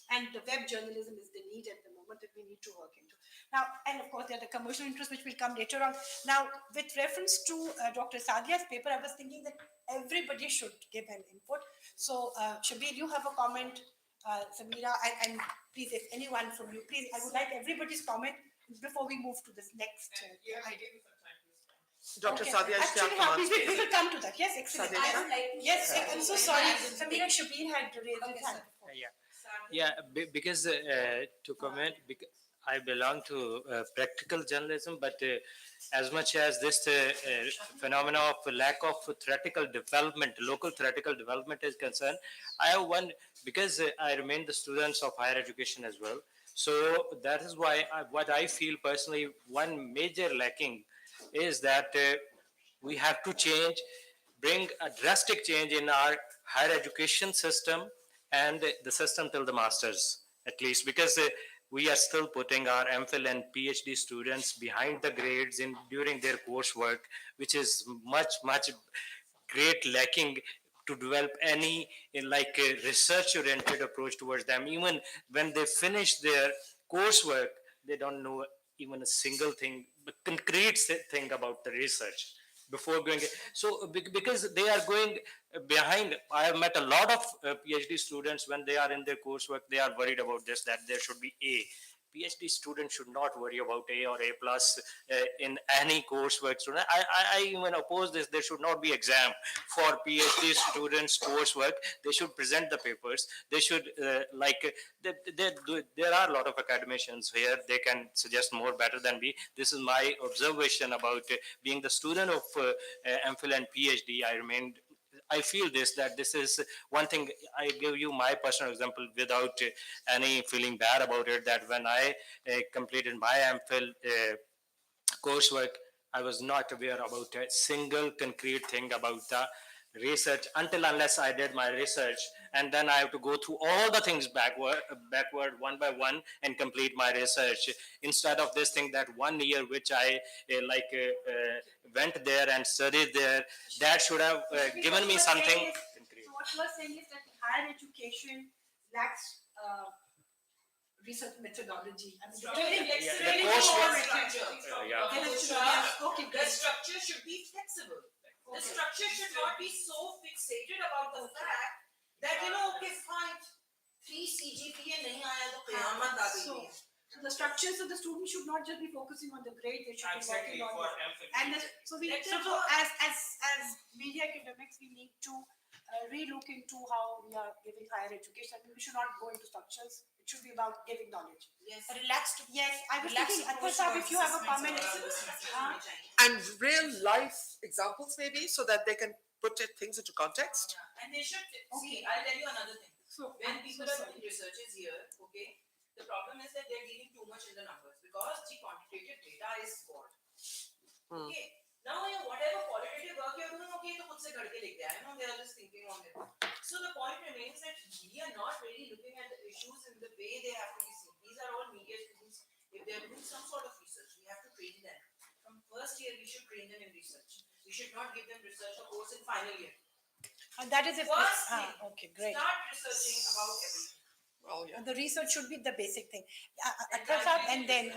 And the web journalism is the need at the moment that we need to work into. Now, and of course, there are the commercial interests, which will come later on. Now, with reference to Dr. Sadia's paper, I was thinking that everybody should give an input. So, Shabir, you have a comment, Samira, and please, if anyone from you, please, I would like everybody's comment before we move to this next item. Dr. Okay. Sadia, Actually, we will come to that. Yes, excellent. Sadia, I would like to. Yes, I'm so sorry. Samira Shabir had raised his hand. Because to comment, I belong to practical journalism, but as much as this phenomena of lack of theoretical development, local theoretical development is concerned, I have one, because I remain the students of higher education as well. So that is why what I feel personally, one major lacking is that we have to bring a drastic change in our higher education system and the system till the masters, at least, because we are still putting our MPhil and PhD students behind the grades during their coursework, which is much great lacking to develop any research oriented approach towards them. Even when they finish their coursework, they don't know even a single thing, but concrete thing about the research before going. So because they are going behind, I have met a lot of PhD students. When they are in their coursework, they are worried about this, that there should be A. PhD students should not worry about A or A plus in any coursework. I even oppose this. There should not be exam for PhD students coursework. They should present the papers. They should there are a lot of academicians here. They can suggest more better than me. This is my observation about being the student of MPhil and PhD. I feel that this is one thing. I give you my personal example without any feeling bad about it, that when I completed my MPhil coursework, I was not aware about a single concrete thing about the research unless I did my research, and then I have to go through all the things backward one by one and complete my research, instead of this thing that 1 year which I went there and studied there, that should have given me something concrete. So what you are saying is that higher education lacks research methodology. I mean, the coursework. The structure should be flexible. The structure should not be so fixated about the fact that, okay, fine, 3 CGPA nahi aaya to qiyamat aa gayi. So the structures of the student should not just be focusing on the grade, they should be working on so as media academics, we need to relook into how we are giving higher education. I mean, we should not go into structures. It should be about giving knowledge. Yes. Relaxed. Yes, I was thinking, Athar, if you have a comment. And real life examples, maybe, so that they can put things into context. And they should see. I'll tell you another thing. So when people are doing researches here, okay, the problem is that they're dealing too much in the numbers, because the quantitative data is God. Okay. Now, whatever qualitative work you're doing, okay, to khud se kar ke likh diya, they are just thinking on it. So the point remains that we are not really looking at the issues in the way they have to be seen. These are all media students. If they're doing some sort of research, we have to train them. From first year, we should train them in research. We should not give them research or course in final year. And that is okay, great. Start researching about everything. Well, yeah. And the research should be the basic thing. Athar, and then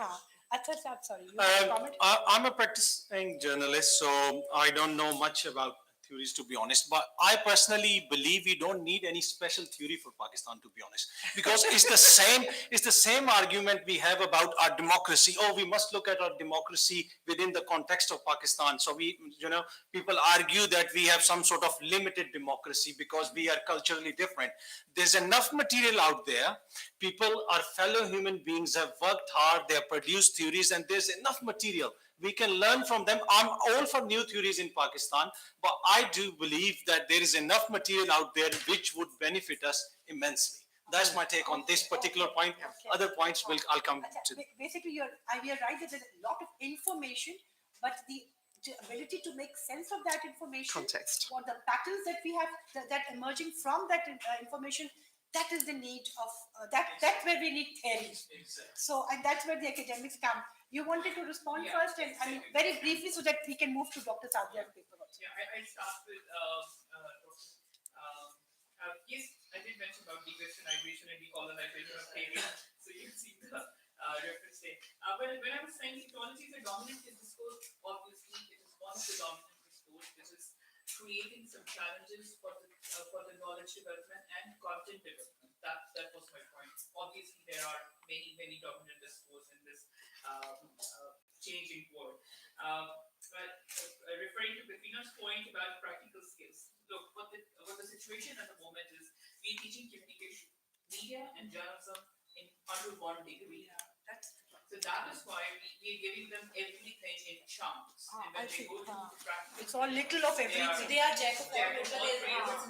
Athar, sorry, you have a comment? I'm a practicing journalist, so I don't know much about theories, to be honest. But I personally believe we don't need any special theory for Pakistan, to be honest, because it's the same argument we have about our democracy. Oh, we must look at our democracy within the context of Pakistan. So people argue that we have some sort of limited democracy because we are culturally different. There's enough material out there. People are fellow human beings, have worked hard, they have produced theories, and there's enough material. We can learn from them. I'm all for new theories in Pakistan, but I do believe that there is enough material out there which would benefit us immensely. That's my take on this particular point. Other points I'll come to. Basically, we are right that there's a lot of information, but the ability to make sense of that information, Context. or the patterns that we have that emerging from that information, that is the need of that's where we need theory. So, and that's where the academics come. You wanted to respond first, and very briefly, so that we can move to Dr. Sadia's paper also. Yeah, I'll start with yes, I did mention about de-westernization and decolonization of theory. So you can see the reference there. When I was saying technology is a dominant discourse, obviously it is one of the dominant discourse. This is creating some challenges for the knowledge development and content development. That was my point. Obviously, there are many dominant discourse in this changing world. But referring to Katrina's point about practical skills, look, what the situation at the moment is, we're teaching communication, media, and journalism under one degree. So that is why we're giving them everything in chunks. And when they go to the practical, it's all little of everything. They are jack of all trades.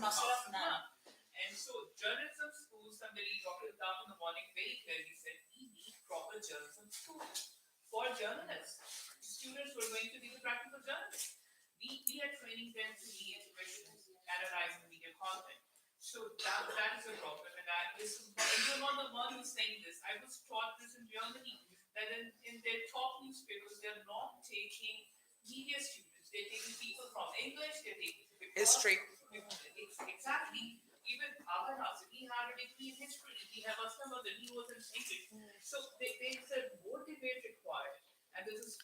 And so journalism schools, somebody, Dr. Tam in the morning very clearly said, we need proper journalism schools for journalists. Students who are going to be the practical journalists. We are training them to be intuitions, analyzing media content. So that is a problem. And you're not the one who's saying this. I was taught this in Germany, that in their top newspapers, they're not taking media students. They're taking people from English, they're taking history. Exactly. Even we had a degree in history. We have a some of the he was in English. So there's a more debate required. And this is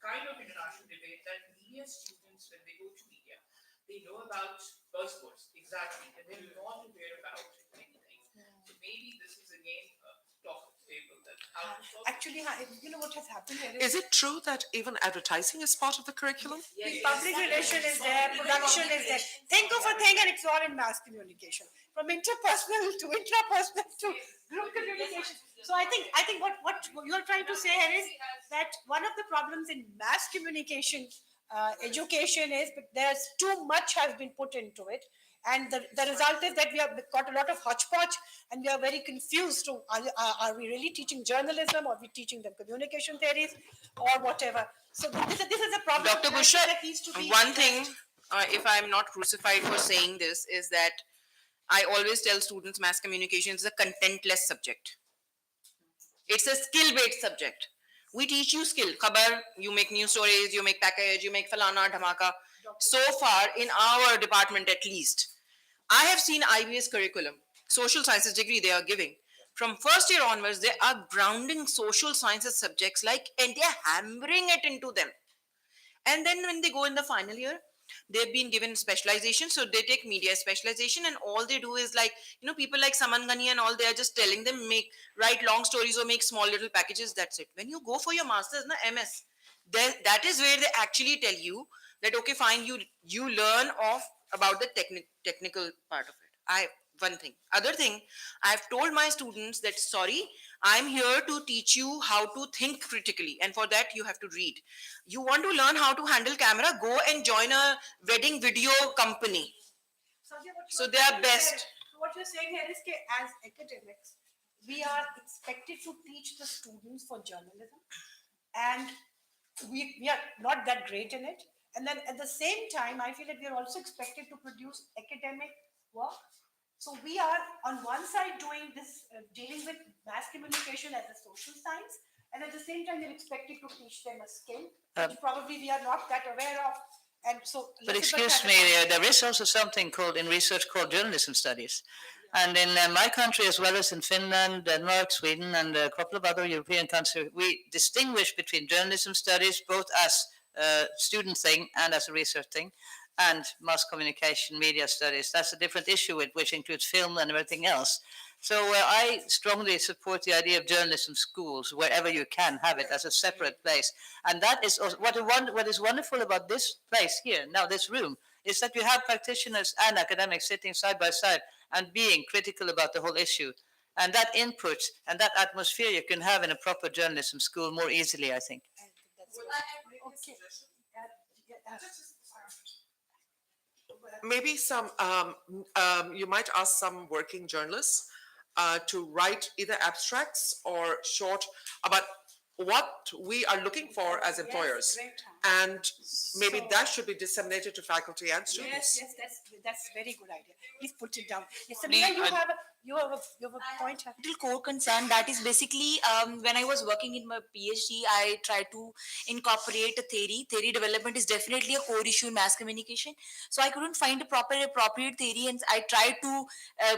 kind of international debate that media students, when they go to media, they know about buzzwords, exactly, and they're not aware about anything. So maybe this is again a talk table that how to solve. Actually, you know what has happened here Is it true that even advertising is part of the curriculum? Yes, public relation is there, production is there. Think of a thing and it's all in mass communication. From interpersonal to intrapersonal to group communication. So I think what you're trying to say here is that one of the problems in mass communication education is that there's too much has been put into it. And the result is that we have got a lot of hodgepodge and we are very confused. So are we really teaching journalism, or are we teaching them communication theories or whatever? So this is a problem. Dr. Bushra, that needs to be one thing, if I'm not crucified for saying this, is that I always tell students mass communication is a contentless subject. It's a skill-based subject. We teach you skill. Khabar, you make news stories, you make package, you make falana, dhamaka. So far, in our department at least, I have seen IBS curriculum, social sciences degree they are giving. From first year onwards, they are grounding social sciences subjects and they're hammering it into them. And then when they go in the final year, they've been given specialization. So they take media specialization and all they do is people like Saman Ghani and all, they are just telling them write long stories or make small little packages. That's it. When you go for your master's, MS, that is where they actually tell you that, okay, fine, you learn about the technical part of it. One thing. Other thing, I've told my students that, sorry, I'm here to teach you how to think critically. And for that, you have to read. You want to learn how to handle camera, go and join a wedding video company. So they are best. So what you're saying here is that as academics, we are expected to teach the students for journalism. And we are not that great in it. And then at the same time, I feel that we are also expected to produce academic work. So we are on one side doing this, dealing with mass communication as a social science, and at the same time, we're expected to teach them a skill, which probably we are not that aware of. And so, but excuse me, there is also something in research called journalism studies. And in my country, as well as in Finland, Denmark, Sweden, and a couple of other European countries, we distinguish between journalism studies, both as a student thing and as a research thing. and mass communication, media studies. That's a different issue, which includes film and everything else. So I strongly support the idea of journalism schools wherever you can have it as a separate place. And that is also, what is wonderful about this place here, now this room, is that you have practitioners and academics sitting side by side and being critical about the whole issue. And that input and that atmosphere you can have in a proper journalism school more easily, I think. Maybe you might ask some working journalists to write either abstracts or short about what we are looking for as employers, and maybe that should be disseminated to faculty and students. Yes, that's very good idea. Please put it down. Yes, Samira, you have a point. Little core concern that is basically when I was working in my PhD, I tried to incorporate a theory. Theory development is definitely a core issue in mass communication. So I couldn't find a proper appropriate theory, and I tried to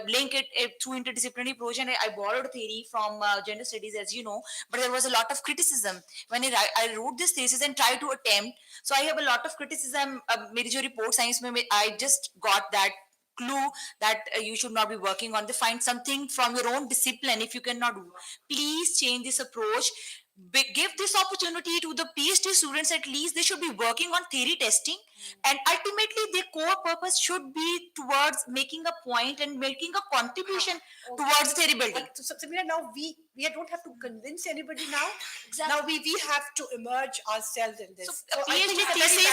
link it through interdisciplinary approach. And I borrowed theory from gender studies, as you know, but there was a lot of criticism when I wrote this thesis and tried to attempt. So I have a lot of criticism. मेरी जो report science में I just got that clue that you should not be working on. They find something from your own discipline. If you cannot do, please change this approach. Give this opportunity to the PhD students. At least they should be working on theory testing, and ultimately their core purpose should be towards making a point and making a contribution towards theory building. So Samira, now we don't have to convince anybody now. Exactly. Now we have to emerge ourselves in this. So PhD thesis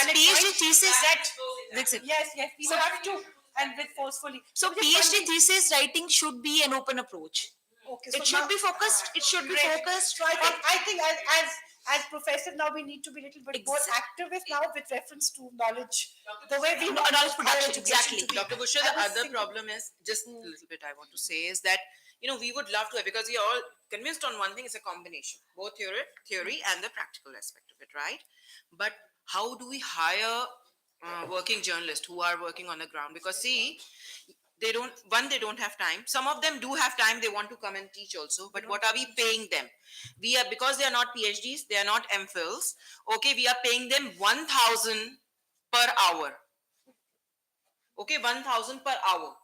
yes, we have to, and with forcefully. So PhD thesis writing should be an open approach. Okay, so it should be focused. It should be focused. So I think as professors now we need to be a little bit more activist now with reference to knowledge. The way we knowledge production. Exactly. Dr. Busha, the other problem is just a little bit I want to say is that we would love to, because we are all convinced on one thing, it's a combination, both theory and the practical aspect of it, right? But how do we hire working journalists who are working on the ground? Because see, they don't have time. Some of them do have time, they want to come and teach also, but what are we paying them? Because they are not PhDs, they are not MPhils, okay, we are paying them 1,000 per hour. Okay, 1,000 per hour.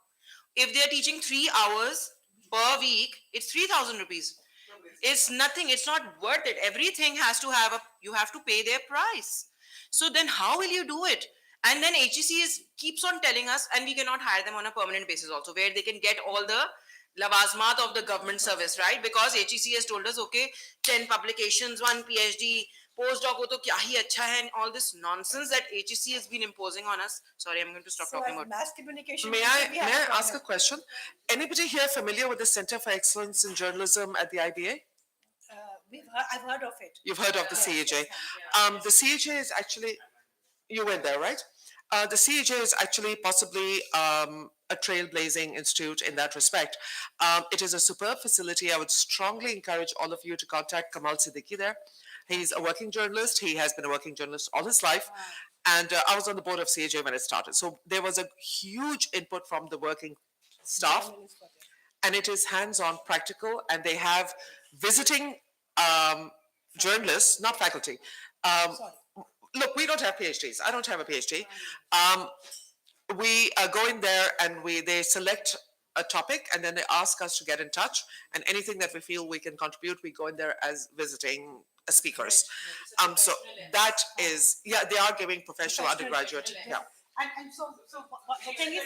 If they are teaching 3 hours per week, it's 3,000 rupees. It's nothing, it's not worth it. Everything has to have you have to pay their price. So then how will you do it? And then HEC keeps on telling us, and we cannot hire them on a permanent basis also, where they can get all the lavazmat of the government service, right? Because HEC has told us, okay, 10 publications, 1 PhD, postdoc ho to kya hi acha hai, and all this nonsense that HEC has been imposing on us. Sorry, I'm going to stop talking about mass communication. May I ask a question? Anybody here familiar with the Center for Excellence in Journalism at the IBA? I've heard of it. You've heard of the CAJ. The CAJ is actually, you went there, right? The CAJ is actually possibly a trailblazing institute in that respect. It is a superb facility. I would strongly encourage all of you to contact Kamal Siddiqui there. He's a working journalist. He has been a working journalist all his life. And I was on the board of CAJ when it started. So there was a huge input from the working staff. And it is hands-on, practical, and they have visiting journalists, not faculty. Look, we don't have PhDs. I don't have a PhD. We go in there and they select a topic, and then they ask us to get in touch. And anything that we feel we can contribute, we go in there as visiting speakers. So that is, they are giving professional undergraduate. Yeah. And so the thing is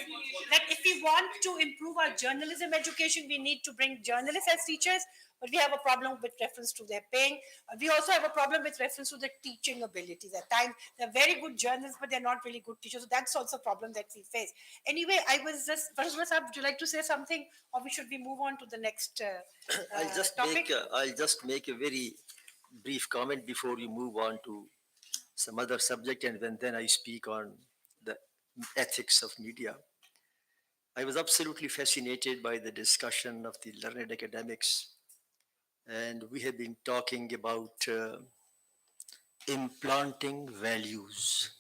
that if we want to improve our journalism education, we need to bring journalists as teachers, but we have a problem with reference to their paying. We also have a problem with reference to their teaching abilities. At times, they're very good journalists, but they're not really good teachers. So that's also a problem that we face. Anyway, I was just, would you like to say something, or should we move on to the next topic? I'll just make a very brief comment before you move on to some other subject, and then I speak on the ethics of media. I was absolutely fascinated by the discussion of the learned academics, and we have been talking about implanting values.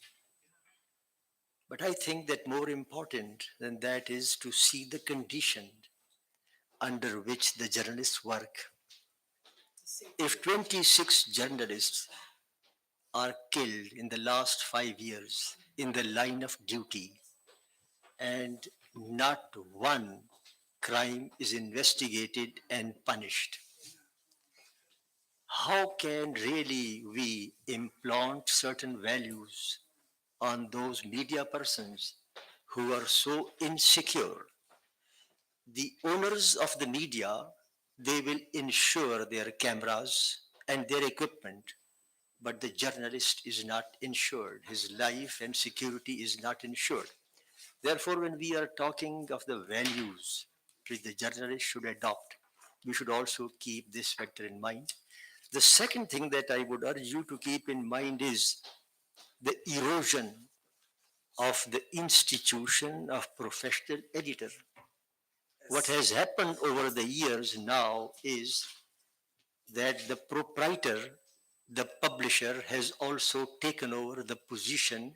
But I think that more important than that is to see the condition under which the journalists work. If 26 journalists are killed in the last 5 years in the line of duty, and not one crime is investigated and punished. How can really we implant certain values on those media persons who are so insecure? The owners of the media, they will insure their cameras and their equipment, but the journalist is not insured. His life and security is not insured. Therefore, when we are talking of the values which the journalist should adopt, we should also keep this factor in mind. The second thing that I would urge you to keep in mind is the erosion of the institution of professional editor. What has happened over the years now is that the proprietor, the publisher, has also taken over the position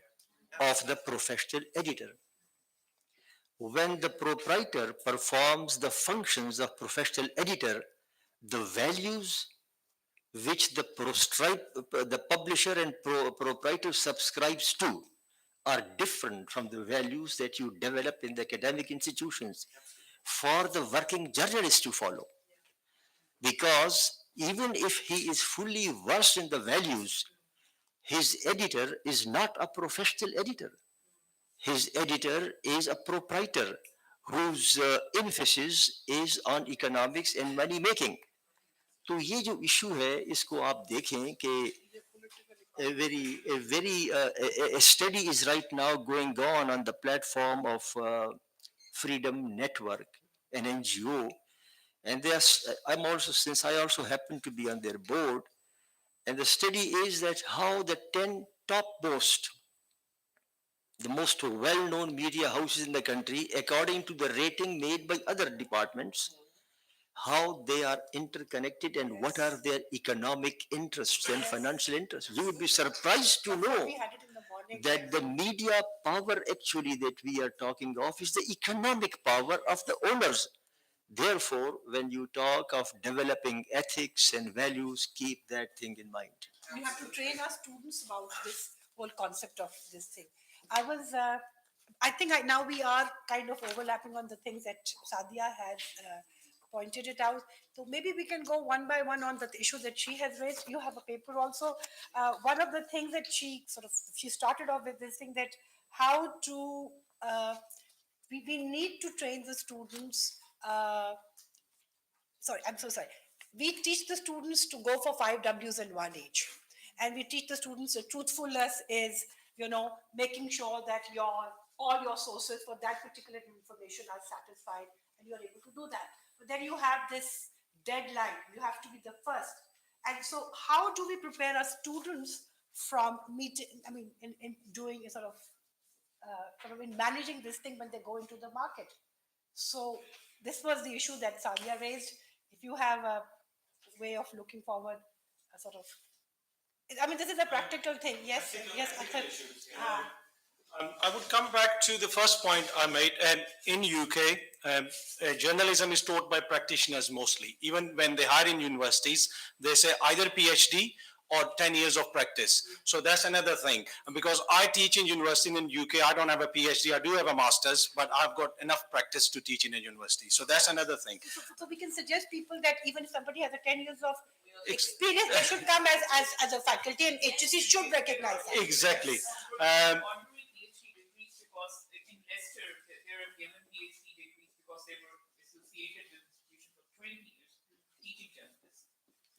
of the professional editor. When the proprietor performs the functions of professional editor, the values which the publisher and proprietor subscribes to are different from the values that you develop in the academic institutions for the working journalist to follow. Because even if he is fully versed in the values, his editor is not a professional editor. His editor is a proprietor whose emphasis is on economics and money making. तो ये जो issue है इसको आप देखें कि a study is right now going on the platform of Freedom Network, an NGO, and I'm also, since I also happen to be on their board, and the study is that how the 10 topmost, the most well-known media houses in the country, according to the rating made by other departments, how they are interconnected and what are their economic interests and financial interests. You would be surprised to know that the media power actually that we are talking of is the economic power of the owners. Therefore, when you talk of developing ethics and values, keep that thing in mind. We have to train our students about this whole concept of this thing. I think now we are kind of overlapping on the things that Sadia had pointed it out. So maybe we can go one by one on the issue that she has raised. You have a paper also. One of the things that she started off with this thing that how to, we need to train the students. Sorry, I'm so sorry. We teach the students to go for 5 W's in 1 H. And we teach the students that truthfulness is, making sure that all your sources for that particular information are satisfied and you're able to do that. But then you have this deadline. You have to be the first. And so how do we prepare our students from in doing a sort of in managing this thing when they go into the market? So this was the issue that Sadia raised. If you have a way of looking forward, this is a practical thing. Yes, yes. I would come back to the first point I made. In UK, journalism is taught by practitioners mostly. Even when they hire in universities, they say either PhD or 10 years of practice. So that's another thing. Because I teach in university in UK, I don't have a PhD, I do have a master's, but I've got enough practice to teach in a university. So that's another thing. So we can suggest people that even if somebody has a 10 years of experience, they should come as a faculty, and HSC should recognize that. Exactly.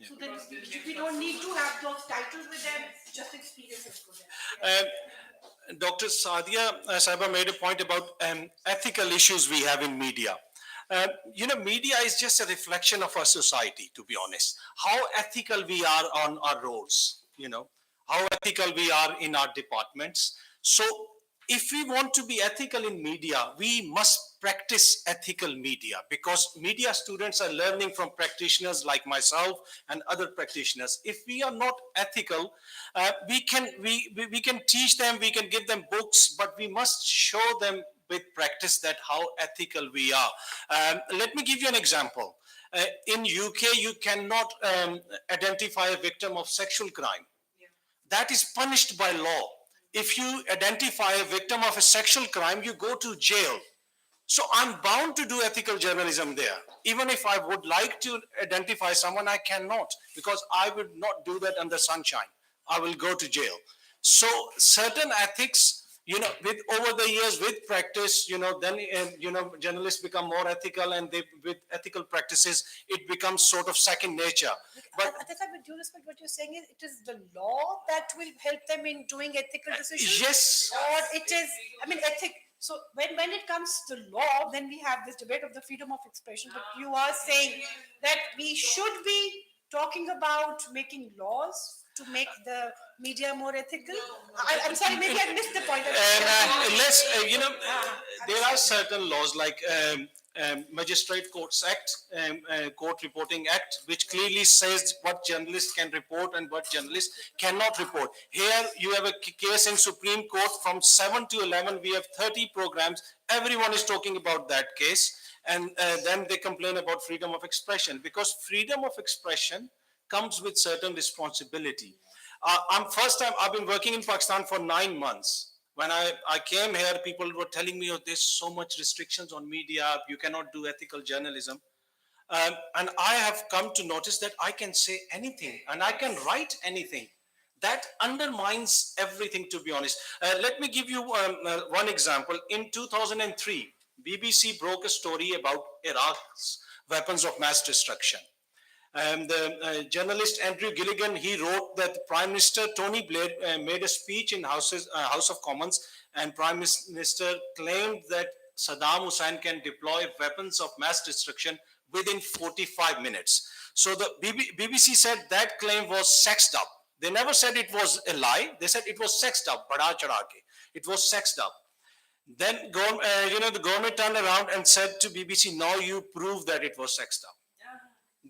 So then we don't need to have those titles with them, just experience is good. Dr. Sadia Saiba made a point about ethical issues we have in media. Media is just a reflection of our society, to be honest. How ethical we are on our roads, how ethical we are in our departments. So if we want to be ethical in media, we must practice ethical media, because media students are learning from practitioners like myself and other practitioners. If we are not ethical, we can teach them, we can give them books, but we must show them with practice that how ethical we are. Let me give you an example. In UK, you cannot identify a victim of sexual crime. that is punished by law. If you identify a victim of a sexual crime, you go to jail. So I'm bound to do ethical journalism there. Even if I would like to identify someone, I cannot, because I would not do that under sunshine. I will go to jail. So certain ethics, with over the years, with practice, then journalists become more ethical, and they, with ethical practices, it becomes sort of second nature. But With due respect, what you're saying is it is the law that will help them in doing ethical decisions? yes. Or it is, ethic. So when it comes to law, then we have this debate of the freedom of expression. But you are saying that we should be talking about making laws to make the media more ethical. I'm sorry, maybe I missed the point. There are certain laws like Magistrate Courts Act, Court Reporting Act, which clearly says what journalists can report and what journalists cannot report. Here you have a case in Supreme Court from 7 to 11. We have 30 programs. Everyone is talking about that case. And then they complain about freedom of expression, because freedom of expression comes with certain responsibility. I've been working in Pakistan for 9 months. When I came here, people were telling me, oh, there's so much restrictions on media, you cannot do ethical journalism. And I have come to notice that I can say anything and I can write anything. That undermines everything, to be honest. Let me give you one example. In 2003, BBC broke a story about Iraq's weapons of mass destruction. The journalist Andrew Gilligan, he wrote that Prime Minister Tony Blair made a speech in House of Commons, and Prime Minister claimed that Saddam Hussein can deploy weapons of mass destruction within 45 minutes. So the BBC said that claim was sexed up. They never said it was a lie. They said it was sexed up. Bada chada ke. It was sexed up. Then the government turned around and said to BBC, now you prove that it was sexed up.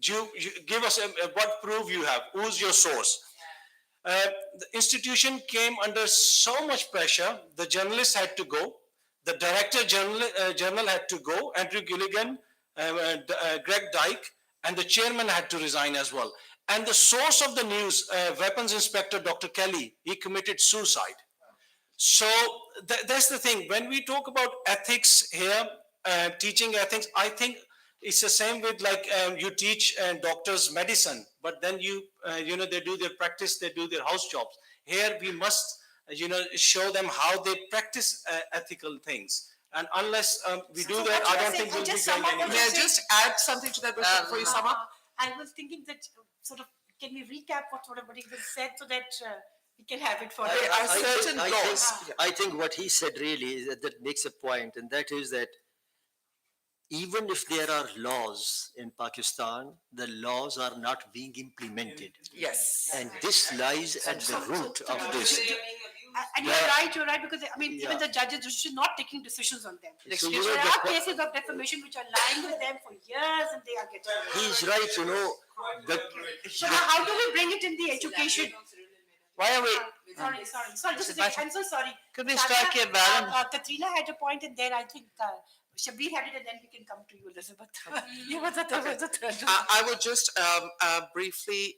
You give us what proof you have. Who's your source? The institution came under so much pressure. The journalists had to go. The director general had to go. Andrew Gilligan, Greg Dyke, and the chairman had to resign as well. And the source of the news, weapons inspector Dr. Kelly, he committed suicide. So that's the thing. When we talk about ethics here, teaching ethics, I think it's the same with like you teach doctors medicine, but then they do their practice, they do their house jobs. Here we must show them how they practice ethical things. And unless we do that, I don't think we'll be going anywhere. May I just add something to that before you sum up? I was thinking that can we recap what everybody has said so that we can have it for I think what he said really is that makes a point, and that is that even if there are laws in Pakistan, the laws are not being implemented. Yes. And this lies at the root of this. And you're right, because even the judges are not taking decisions on them. So there are cases of defamation which are lying with them for years, and they are getting. He's right, So how do we bring it in the education? Why are we? Sorry. Just a second. I'm so sorry. Could we strike a balance? Katrina had a point, and then I think Shabir had it, and then we can come to you, Elizabeth. I would just briefly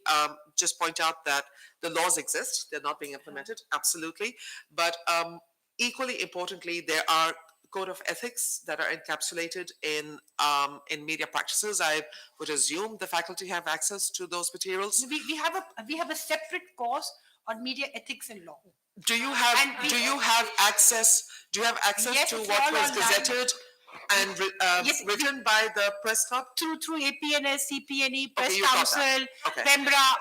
just point out that the laws exist. They're not being implemented, absolutely. But equally importantly, there are code of ethics that are encapsulated in media practices. I would assume the faculty have access to those materials. We have a separate course on media ethics and law. Do you have access? Do you have access Yes, to it's what all was online. gazetted and written by the press club? Through APNS, CPNE, Press you got Council, that. Okay. Pembra.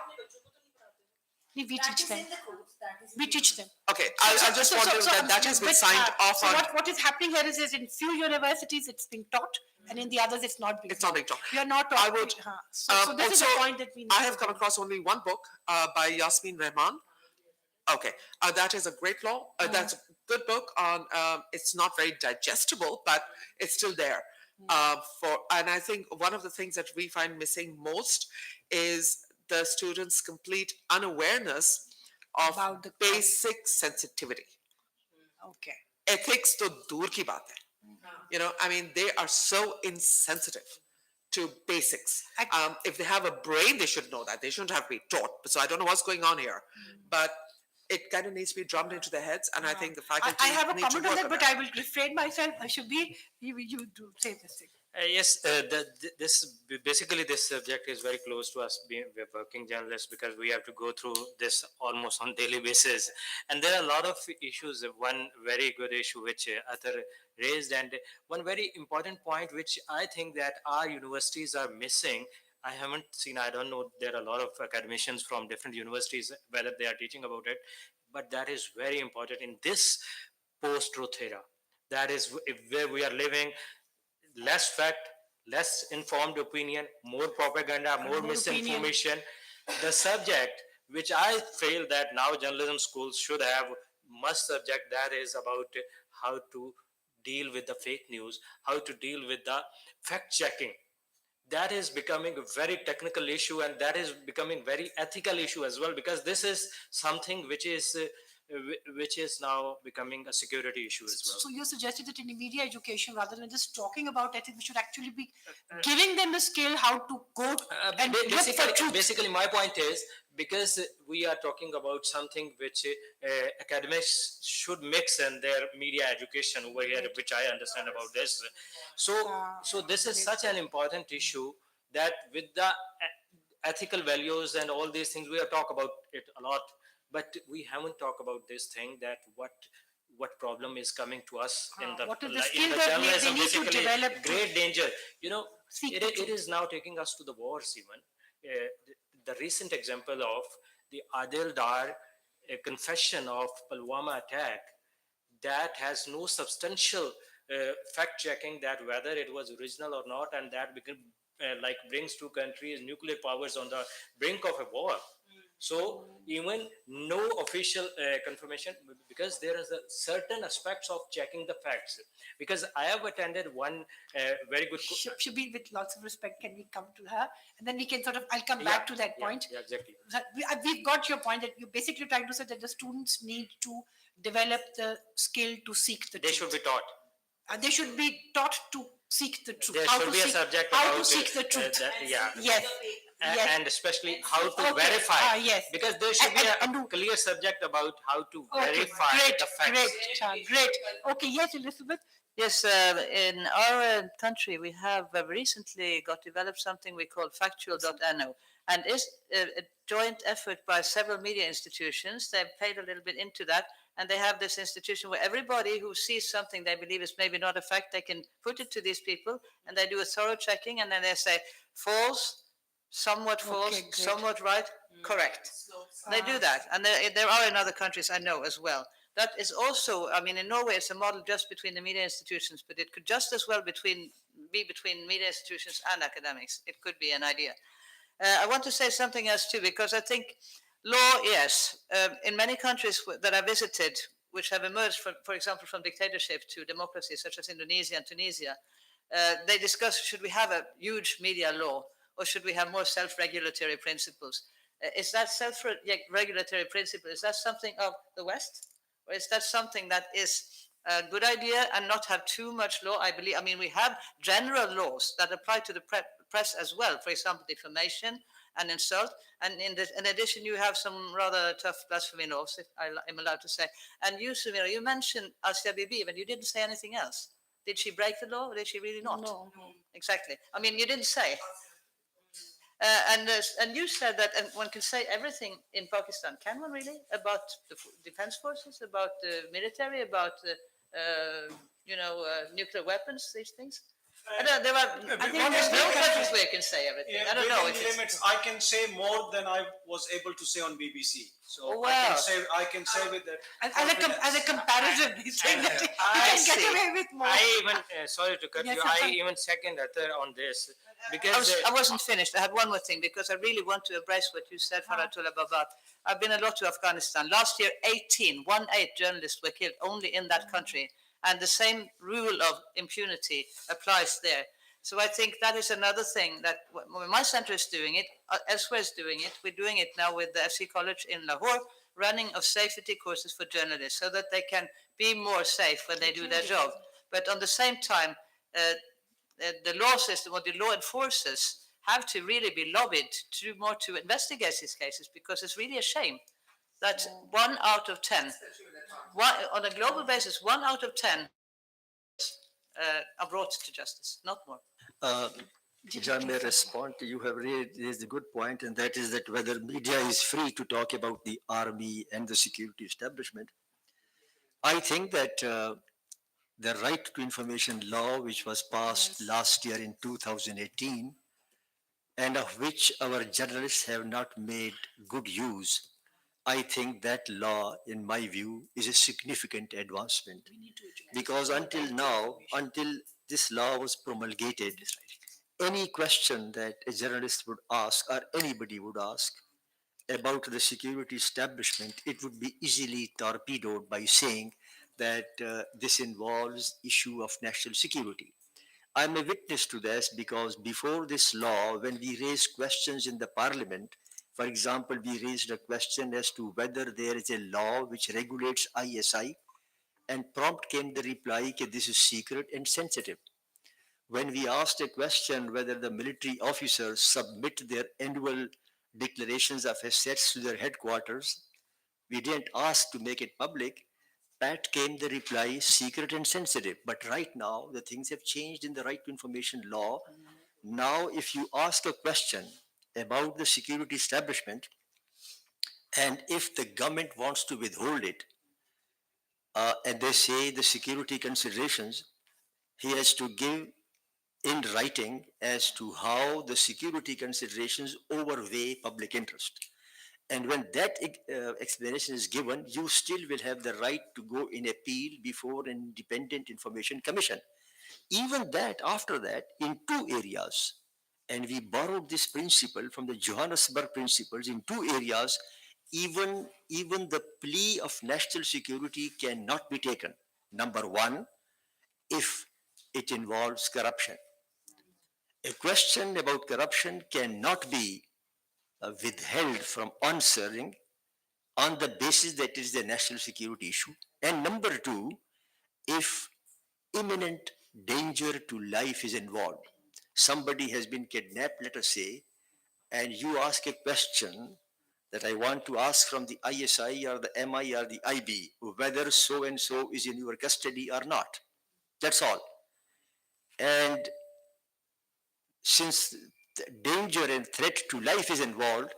We teach them. We teach them. Okay, I just want to that has been signed off so on. what is happening here is in few universities it's being taught, and in the others it's not being. It's not being taught. We are not taught. I would. So this is also, the point that we need. I have come across only one book by Yasmin Rehman. Okay, that is a great law. That's a good book on. It's not very digestible, but it's still there. And I think one of the things that we find missing most is the students' complete unawareness of About the basic sensitivity. Okay. Ethics to dur ki baat hai. They are so insensitive to basics. If they have a brain, they should know that. They shouldn't have to be taught. So I don't know what's going on here. But it kind of needs to be drummed into their heads, and I think the I faculty have a need to comment on work that, on but that. I will refrain myself. Shabir, you do say this thing. Yes, basically this subject is very close to us being we're working journalists because we have to go through this almost on daily basis, and there are a lot of issues. One very good issue which Athar raised, and one very important point which I think that our universities are missing. I haven't seen. I don't know. There are a lot of academicians from different universities whether they are teaching about it, but that is very important in this post-truth era. That is where we are living, less fact, less informed opinion, more propaganda, more misinformation. The subject which I feel that now journalism schools should have must subject, that is about how to deal with the fake news, how to deal with the fact checking. That is becoming a very technical issue, and that is becoming very ethical issue as well, because this is something which is now becoming a security issue as well. So you're suggesting that in media education, rather than just talking about ethics, we should actually be giving them the skill how to go and look for truth. Basically, my point is, because we are talking about something which academics should mix in their media education over here, which I understand about this. So this is such an important issue that with the ethical values and all these things, we have talked about it a lot, but we haven't talked about this thing, that what problem is coming to us in the, what is the in skill the that journalism, they need to basically develop to great danger. You know, seek the it truth. is now taking us to the wars even. The recent example of the Adil Dar confession of Pulwama attack, that has no substantial fact checking that whether it was original or not, and that like brings two countries, nuclear powers, on the brink of a war. So even no official confirmation, because there is a certain aspects of checking the facts. Because I have attended one very good. Shabir, with lots of respect, can we come to her, and then we can sort of, I'll come back to that point. Yeah, exactly. We've got your point that you're basically trying to say that the students need to develop the skill to seek the truth. They should be taught. And they should be taught to seek the truth. There How should to be a seek, subject how about to seek the truth. Yeah. Yes. Yes. And especially how to Okay. verify. Yes. Because there should be a clear subject about how to verify Great, the facts. great. Okay, yes, Elizabeth. Yes, in our country, we have recently got developed something we call factual.no, and is a joint effort by several media institutions. They've paid a little bit into that, and they have this institution where everybody who sees something they believe is maybe not a fact, they can put it to these people, and they do a thorough checking, and then they say false, somewhat false, somewhat right, correct. They do that, and there are in other countries I know as well. That is also, I mean, in Norway, it's a model just between the media institutions, but it could just as well be between media institutions and academics. It could be an idea. I want to say something else too, because I think law, yes, in many countries that I visited, which have emerged, for example, from dictatorship to democracy, such as Indonesia and Tunisia, they discuss, should we have a huge media law, or should we have more self-regulatory principles? Is that self-regulatory principle, is that something of the West? Or is that something that is a good idea and not have too much law? I believe, I mean, we have general laws that apply to the press as well, for example, defamation and insult. And in addition, you have some rather tough blasphemy laws, if I'm allowed to say. And you, Sumira, you mentioned Asia Bibi, but you didn't say anything else. Did she break the law, or did she really not? No. Exactly. I mean, you didn't say. And you said that one can say everything in Pakistan. Can one really? About the defense forces, about the military, about nuclear weapons, these things? I think there's no countries where you can say everything. Yeah, I don't know. within limits, I can say more than I was able to say on BBC. So Oh, wow. I can say with that. As a comparison, he's saying that you can get away with more. I even, sorry to cut Yes, you, sir. I even second Athar on this. Because I wasn't finished. I had one more thing, because I really want to embrace what you said, Faratullah Babat. I've been a lot to Afghanistan. Last year, 18 journalists were killed only in that country. And the same rule of impunity applies there. So I think that is another thing that when my center is doing it, elsewhere is doing it. We're doing it now with the FC College in Lahore, running of safety courses for journalists so that they can be more safe when they do their job. But on the same time, the law system or the law enforcers have to really be lobbied to do more to investigate these cases, because it's really a shame that 1 out of 10, on a global basis, 1 out of 10 are brought to justice, not more. Uh, John, may I respond? You have raised a good point, and that is that whether media is free to talk about the army and the security establishment. I think that the right to information law, which was passed last year in 2018, and of which our journalists have not made good use, I think that law, in my view, is a significant advancement. Because until now, until this law was promulgated, any question that a journalist would ask or anybody would ask about the security establishment, it would be easily torpedoed by saying that this involves issue of national security. I'm a witness to this because before this law, when we raised questions in the parliament, for example, we raised a question as to whether there is a law which regulates ISI, and prompt came the reply that this is secret and sensitive. When we asked a question whether the military officers submit their annual declarations of assets to their headquarters, we didn't ask to make it public. Pat came the reply secret and sensitive. But right now, the things have changed in the right to information law. Now, if you ask a question about the security establishment, and if the government wants to withhold it, and they say the security considerations, he has to give in writing as to how the security considerations overweigh public interest. And when that explanation is given, you still will have the right to go in appeal before an independent information commission. Even that, after that, in two areas, and we borrowed this principle from the Johannesburg principles in two areas, even the plea of national security cannot be taken. Number one, if it involves corruption. A question about corruption cannot be withheld from answering on the basis that it is a national security issue. And number two, if imminent danger to life is involved, somebody has been kidnapped, let us say, and you ask a question that I want to ask from the ISI or the MI or the IB, whether so and so is in your custody or not. That's all. And since danger and threat to life is involved,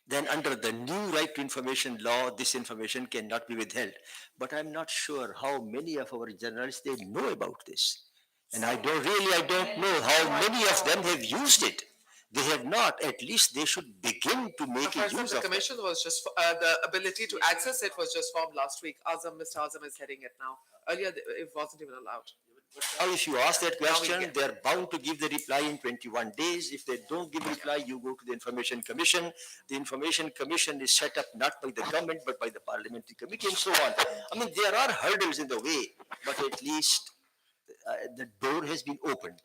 then under the new right to information law, this information cannot be withheld. But I'm not sure how many of our journalists, they know about this. And I don't know how many of them have used it. They have not. At least they should begin to make use The of it. commission was just, the ability to access it was just formed last week. Mr. Azam is heading it now. Earlier, it wasn't even allowed. Now, if you ask that question, they're bound to give the reply in 21 days. If they don't give reply, you go to the Information Commission. The Information Commission is set up not by the government, but by the Parliamentary Committee and so on. I mean, there are hurdles in the way, but at least the door has been opened.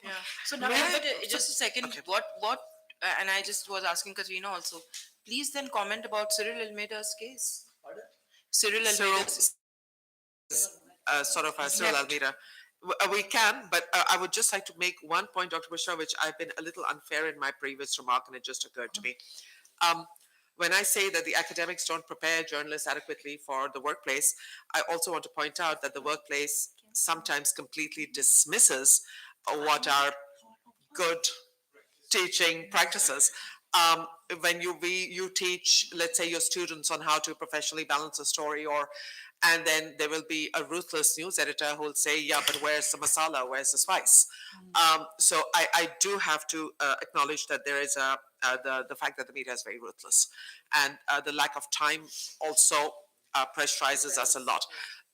Yeah. So now, but just a second. Okay. What? And I just was asking Katrina also. Please then comment about Cyril Almeida's case. Pardon? Cyril Almeida's Cyril Almeida. We can, but I would just like to make one point, Dr. Bushra, which I've been a little unfair in my previous remark, and it just occurred to me. When I say that the academics don't prepare journalists adequately for the workplace, I also want to point out that the workplace sometimes completely dismisses what are good teaching practices. When you teach, let's say, your students on how to professionally balance a story, and then there will be a ruthless news editor who will say, yeah, but where's the masala, where's the spice? So I do have to acknowledge that there is the fact that the media is very ruthless, and the lack of time also pressurizes us a lot.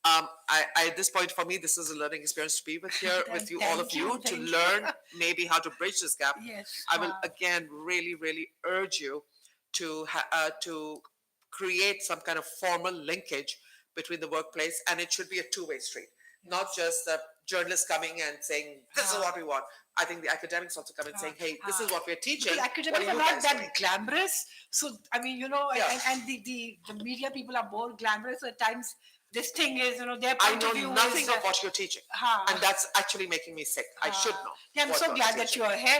At this point, for me, this is a learning experience to be with here with you, all of you, to learn maybe how to bridge this gap. Yes. I will again really urge you to create some kind of formal linkage between the workplace, and it should be a two-way street, not just the journalists coming and saying, this is what we want. I think the academics also come and saying, hey, this is what we're teaching. Because academics are not that glamorous. So, I mean, and the media people are more glamorous. So at times this thing is, their I point know of view nothing is, of what you're teaching. And that's actually making me sick. I should know. yeah, I'm what so you're glad that teaching. you are here.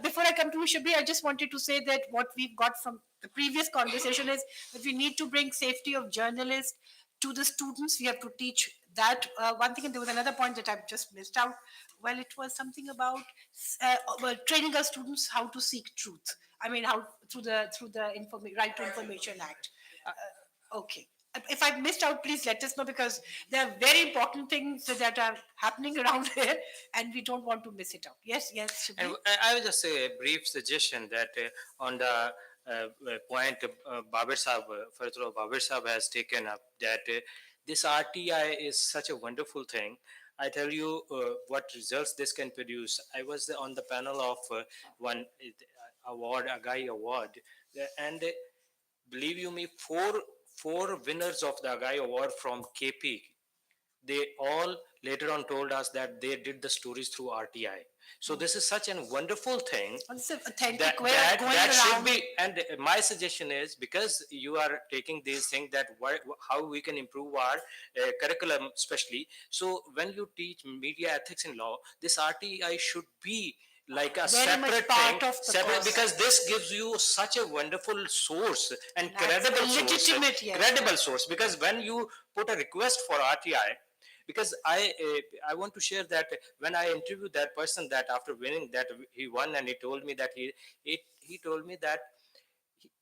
Before I come to you, Shabir, I just wanted to say that what we've got from the previous conversation is that we need to bring safety of journalists to the students. We have to teach that one thing. And there was another point that I've just missed out. Well, it was something about training our students how to seek truth. I mean, how through the Right to Information Act. Okay. If I've missed out, please let us know, because there are very important things that are happening around here and we don't want to miss it out. Yes, yes. And Shabir? I will just say a brief suggestion that on the point Babir Sahab, Farzul Babir Sahab has taken up, that this RTI is such a wonderful thing. I tell you what results this can produce. I was on the panel of one award, a Agai Award, and believe you me, four winners of the Agai Award from KP, they all later on told us that they did the stories through RTI. So this is such a wonderful thing It's an authentic that way of going that should around. be. And my suggestion is, because you are taking these things, that how we can improve our curriculum, especially. So when you teach media ethics in law, this RTI should be like a Very much separate part thing, of the separate, course. because this gives you such a wonderful source and That's credible a source, legitimate, yes. credible source. Because when you put a request for RTI, because I want to share that when I interviewed that person, that after winning, that he won, and he told me that he told me that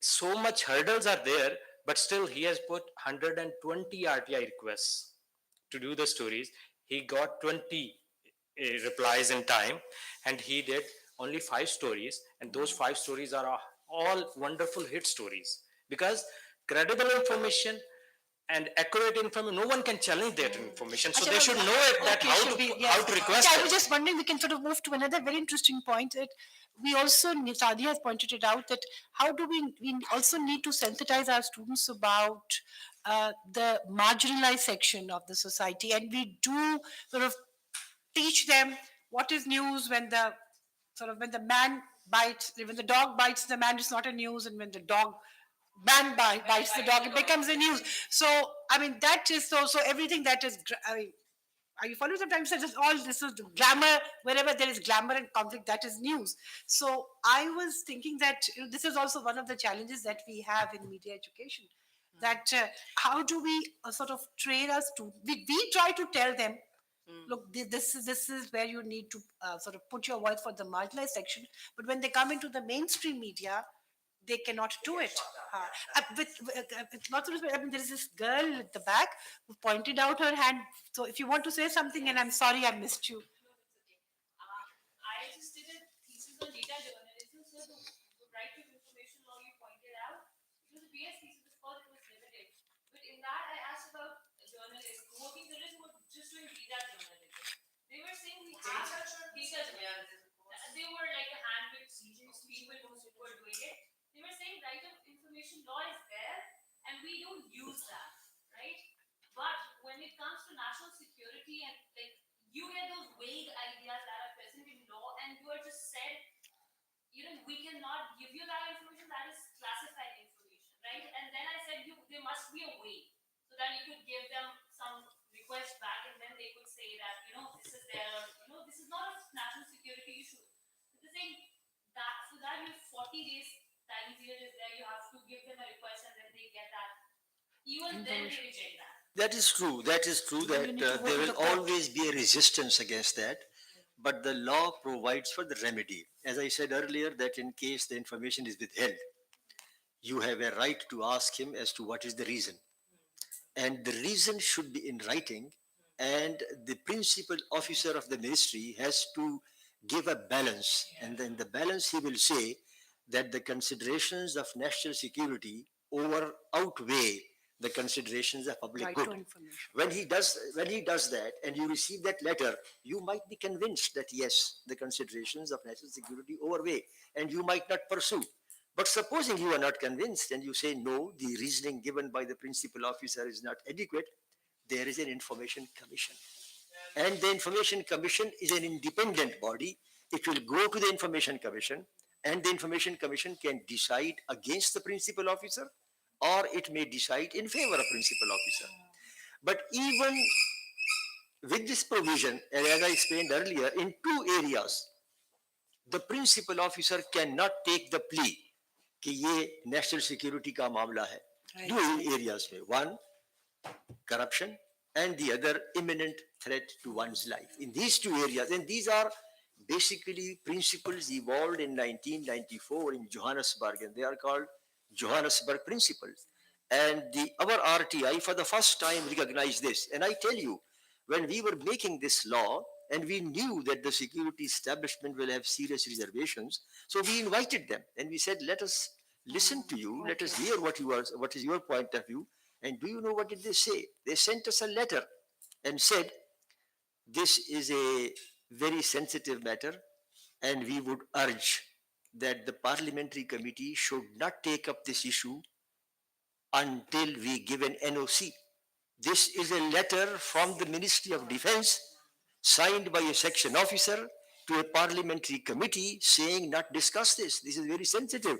so much hurdles are there, but still he has put 120 RTI requests to do the stories. He got 20 replies in time, and he did only 5 stories, and those 5 stories are all wonderful hit stories, because credible information and accurate information, no one can challenge that information, so they should know it, that Okay, how to request I it. was just wondering, we can sort of move to another very interesting point that we also, Sadia has pointed it out, that how do we also need to sensitize our students about the marginalized section of the society, and we do sort of teach them what is news when the when the man bites, when the dog bites the man, it's not a news, and when the bites the dog, it becomes a news. So I mean, that is so everything that is. I mean, are you following? Sometimes it's all this is glamour. Wherever there is glamour and conflict, that is news. So I was thinking that this is also one of the challenges that we have in media education. That how do we sort of train us to? We try to tell them, look, this is where you need to sort of put your voice for the marginalized section. But when they come into the mainstream media, they cannot do it. With lots of respect, I mean, there is this girl at the back who pointed out her hand. So if you want to say something, and I'm sorry I missed you. I just did a thesis on data journalism. So the right to information law you pointed out, it was a BS thesis, of course it was limited. But in that I asked about journalists, working journalists who were just doing data journalism. They were saying we have data journalism. They were like a handpicked people who were doing it. They were saying right of information law is there and we don't use that, right? But when it comes to national security and like you get those vague ideas that are present in law and you are just said, we cannot give you that information, that is classified information, right? And then I said there must be a way so that you could give them some request back and then they could say that, this is there, or, this is not a national security issue. But the thing that so that you 40 days time period is there, you have to give them a request and then they get that. Even then they reject that. That is true. That is true that there will always be a resistance against that. But the law provides for the remedy. As I said earlier, that in case the information is withheld, you have a right to ask him as to what is the reason. And the reason should be in writing, and the principal officer of the ministry has to give a balance. And then the balance, he will say that the considerations of national security outweigh the considerations of public Right good. to information. When he does that, and you receive that letter, you might be convinced that yes, the considerations of national security overweigh, and you might not pursue. But supposing you are not convinced and you say no, the reasoning given by the principal officer is not adequate, there is an information commission. And the information commission is an independent body. It will go to the information commission, and the information commission can decide against the principal officer, or it may decide in favor of principal officer. But even with this provision, and as I explained earlier, in two areas, the principal officer cannot take the plea कि ये national security का मामला है. Two areas में, one corruption and the other imminent threat to one's life. In these two areas, and these are basically principles evolved in 1994 in Johannesburg, and they are called Johannesburg principles. And our RTI for the first time recognized this. And I tell you, when we were making this law, and we knew that the security establishment will have serious reservations, so we invited them and we said, let us listen to you, let us hear what is your point of view. And do you know what did they say? They sent us a letter and said, this is a very sensitive matter, and we would urge that the parliamentary committee should not take up this issue until we give an NOC. This is a letter from the Ministry of Defense signed by a section officer to a parliamentary committee saying not discuss this. This is very sensitive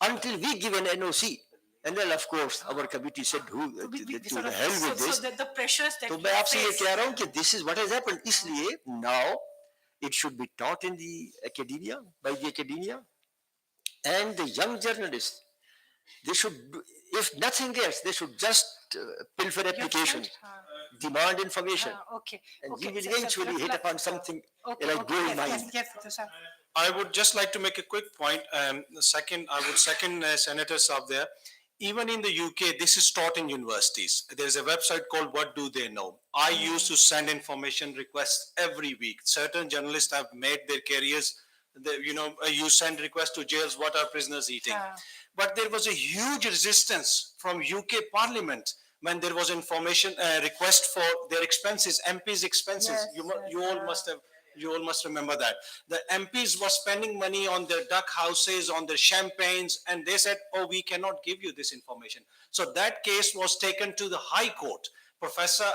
until we give an NOC. And then of course our committee said who to the hell with this. So the pressures that तो मैं आपसे ये कह रहा हूँ कि this is what has happened. इसलिए now it should be taught in the academia, by the academia, and the young journalists. They should, if nothing else, they should just pilfer applications, demand information, and we will eventually hit upon something like gold mine. I would just like to make a quick point. Second, I would second Senator Saab there. Even in the UK, this is taught in universities. There's a website called What Do They Know? I used to send information requests every week. Certain journalists have made their careers. You send requests to jails. What are prisoners eating? But there was a huge resistance from UK Parliament when there was information request for their expenses, MPs' expenses. You all must remember that. The MPs were spending money on their duck houses, on their champagnes, and they said, oh, we cannot give you this information. So that case was taken to the High Court. Professor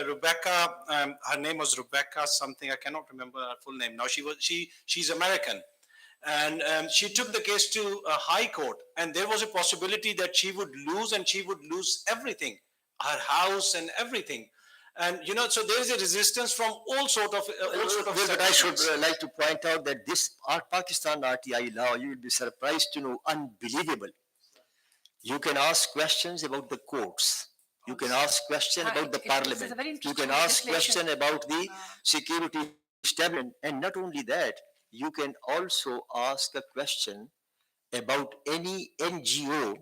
Rebecca, her name was Rebecca something, I cannot remember her full name now. She's American. And she took the case to a High Court, and there was a possibility that she would lose, and she would lose everything, her house and everything. And so there is a resistance from all sort of But I should like to point out that this Pakistan RTI law, you will be surprised to know, unbelievable. You can ask questions about the courts. You can ask questions about the parliament. You can ask questions about the security establishment. And not only that, you can also ask a question about any NGO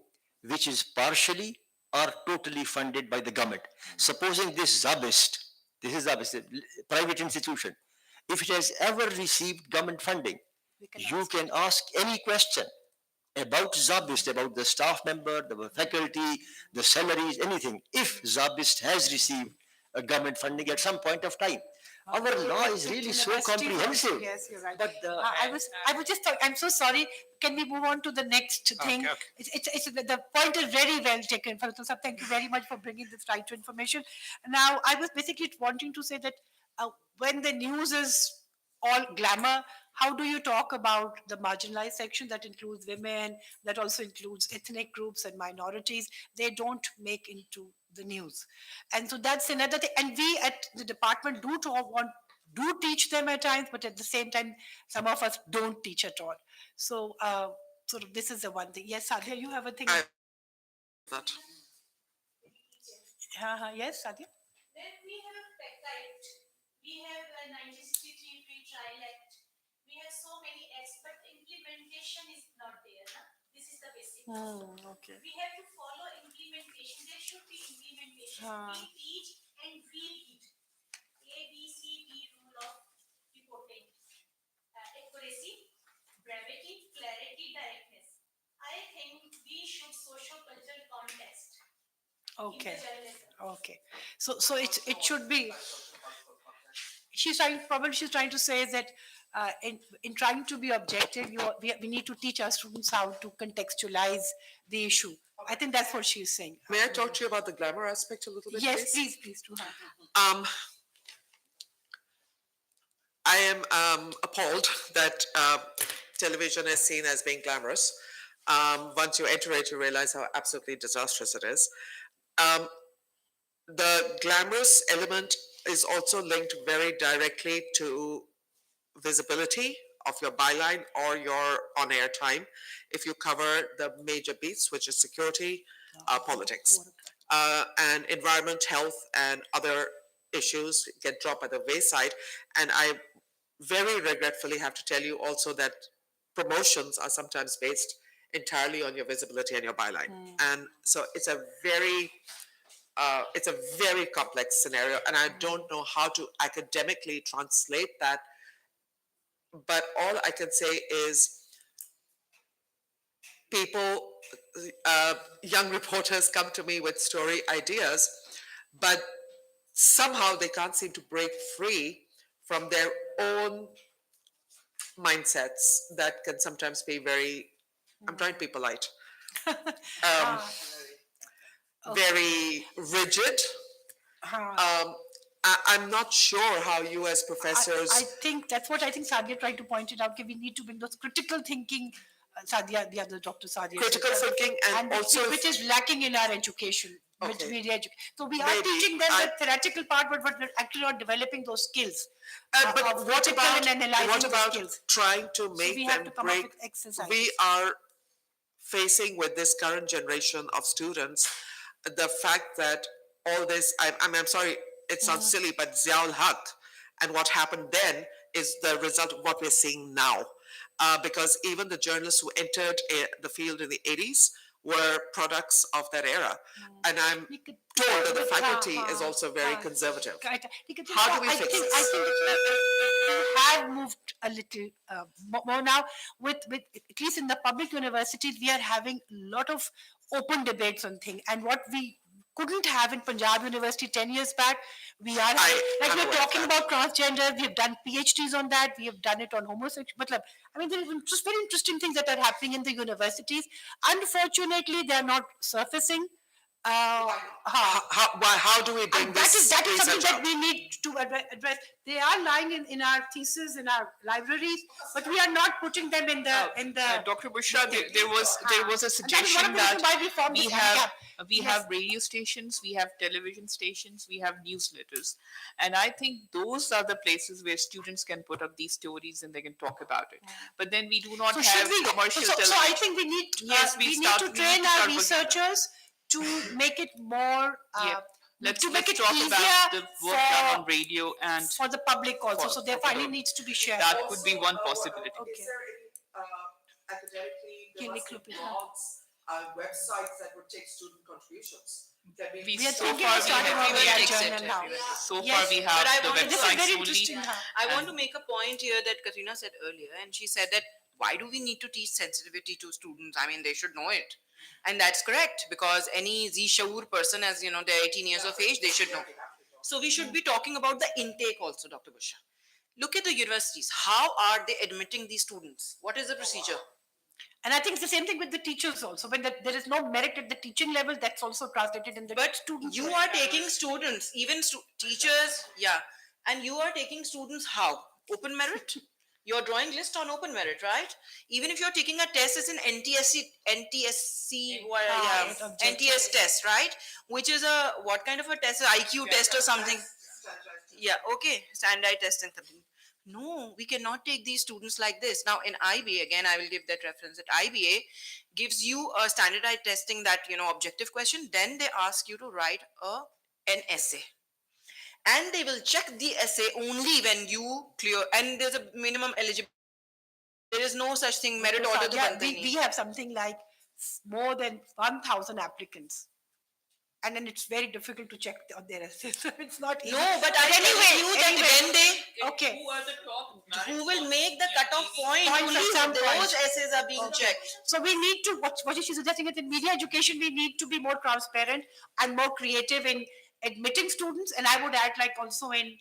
which is partially or totally funded by the government. Supposing this is Zabist, a private institution, if it has ever received government funding, you can ask any question about Zabist, about the staff member, the faculty, the salaries, anything, if Zabist has received a government funding at some point of time. Our law is really so comprehensive. Yes, you're right. But I was just. I'm so sorry. Can we move on to the next thing? Okay. The point is very well taken, Farooq Sahab. Thank you very much for bringing this right to information. Now, I was basically wanting to say that when the news is all glamour, how do you talk about the marginalized section that includes women, that also includes ethnic groups and minorities? They don't make into the news. And so that's another thing. And we at the department do teach them at times, but at the same time, some of us don't teach at all. So sort of this is the one thing. Yes, Sadia, you have a thing. That. Yes, Sadia? Then we have a peptide. We have a 1963 Free Trial Act. We have so many acts, but implementation is not there. Na? This is the basic problem. Okay. We have to follow implementation. There should be implementation. We teach and we lead. ABCD rule of reporting. Accuracy, brevity, clarity, directness. I think we should social-cultural context. Okay. Okay. So it should be. She's trying to say that in trying to be objective, we need to teach our students how to contextualize the issue. I think that's what she's saying. May I talk to you about the glamour aspect a little bit, yes, please? Please do. I am appalled that television is seen as being glamorous. Once you enter it, you realize how absolutely disastrous it is. the glamorous element is also linked very directly to visibility of your byline or your on-air time if you cover the major beats, which is security, politics, and environment, health, and other issues get dropped by the wayside. And I very regretfully have to tell you also that promotions are sometimes based entirely on your visibility and your byline. And so it's a very complex scenario, and I don't know how to academically translate that. But all I can say is people, young reporters come to me with story ideas, but somehow they can't seem to break free from their own mindsets that can sometimes be very, I'm trying to be polite, very rigid. I'm not sure how you as professors. I think that's what I think Sadia tried to point it out. Okay, we need to bring those critical thinking. Sadia, the other Dr. Sadia. Critical thinking and also which is lacking in our education, Okay. media education. So we are Maybe. teaching them the theoretical part, but we're actually not developing those skills. But of what critical about and analyzing what the about skills. trying to So make we have them to come up break? with exercises. We are facing with this current generation of students the fact that all this. I'm sorry, it sounds silly, but Ziaul Haq and what happened then is the result of what we're seeing now. Because even the journalists who entered the field in the 80s were products of that era. And I'm told that the faculty is also very conservative. How do we fix this? I think we have moved a little more now. With at least in the public universities, we are having a lot of open debates on things. And what we couldn't have in Punjab University 10 years back, we are having, like we're talking about transgender, we have done PhDs on that, we have done it on homosexual, but I mean, there are just very interesting things that are happening in the universities. Unfortunately, they are not surfacing. How do we bring this? That is something research that up? we need to address. They are lying in our thesis, in our libraries, but we are not putting them in the. Dr. Bushra, there was a And suggestion that is one of the reasons that why we formed we this have AMCAP. we Yes. have radio stations, we have television stations, we have newsletters, and I think those are the places where students can put up these stories and they can talk about it. But then we do not So have should we? commercial So television. I think we need. Yes, we we need start- to we need train to our start working on that. researchers to make it more. Yep. Let's to make it talk easier about the work done on radio and for the public also. for- So there for finally the- needs to be shared. that could be one possibility. Okay. Is there any academically Can we there clip it? blogs, websites that would take student contributions? Can we We are so thinking far of we starting have our the AI website. journal now. So Yes, far we have but I the want to- This is websites very only. interesting. I want to make a point here that Katrina said earlier, and she said that why do we need to teach sensitivity to students? I mean, they should know it. And that's correct, because any Z-Shaur person, as you know, they're 18 years of age, they should know. So we should be talking about the intake also, Dr. Bushra. Look at the universities. How are they admitting these students? What is the procedure? And I think it's the same thing with the teachers also. When there is no merit at the teaching level, that's also translated in the But students. you are taking students, even teachers, yeah, and you are taking students how? Open merit? You're drawing list on open merit, right? Even if you're taking a test, it's an NTSC, NTS test, right? Which is a, what kind of a test? IQ test or something? Yeah, okay, standardized test and something. No, we cannot take these students like this. Now in IBA, again, I will give that reference, that IBA gives you a standardized testing, that, objective question. Then they ask you to write an essay. And they will check the essay only when you clear, and there's a minimum eligibility. There is no such thing, merit order. We have something like more than 1,000 applicants. And then it's very difficult to check on their essays. So it's not easy. No, but I tell you that when they, okay. Who are the top? who will make the cutoff point, Points only at some those point. essays are being checked. So we need to, what is she suggesting, that in media education, we need to be more transparent and more creative in admitting students. And I would add, like, also in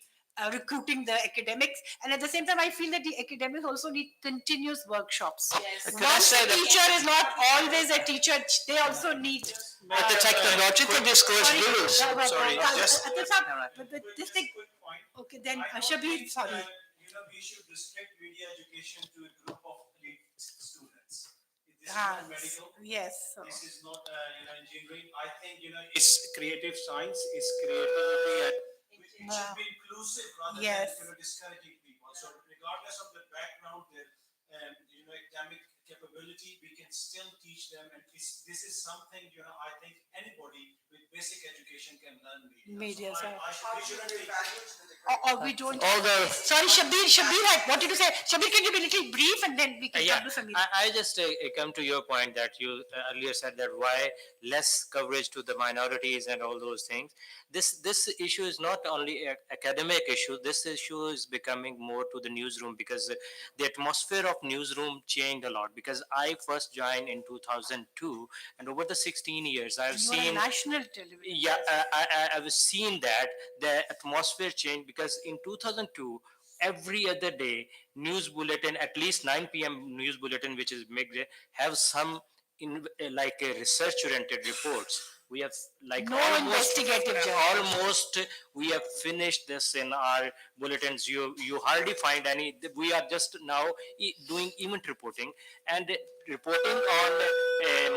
recruiting the academics. And at the same time, I feel that the academics also need continuous workshops. Yes. Can I say that Teacher is not always a teacher. They also need. but the technological discourse rules? Sorry, just- This thing. Okay, then Shabir, sorry. We should restrict media education to a group of elite students. medical. Yes. This is not, engineering. I think, it's creative science, it's creativity, and it should be inclusive rather Yes. than, discouraging people. So regardless of their background, their, academic capability, we can still teach them. And this is something, I think anybody with basic education can learn media. Media, So sir. we shouldn't take Or we don't. Although, Sorry, Shabir had wanted to say. Shabir, can you be a little brief and then we can Yeah, come to Samir? I just come to your point that you earlier said that why less coverage to the minorities and all those things. This issue is not only a academic issue. This issue is becoming more to the newsroom because the atmosphere of newsroom changed a lot. Because I first joined in 2002, and over the 16 years, I've You are seen on national television. yeah, I've seen that the atmosphere changed because in 2002 every other day news bulletin at least 9 p.m. news bulletin which is midday have some in like research oriented reports. We have like No almost investigative journalism. almost we have finished this in our bulletins. You hardly find any. We are just now doing event reporting and reporting on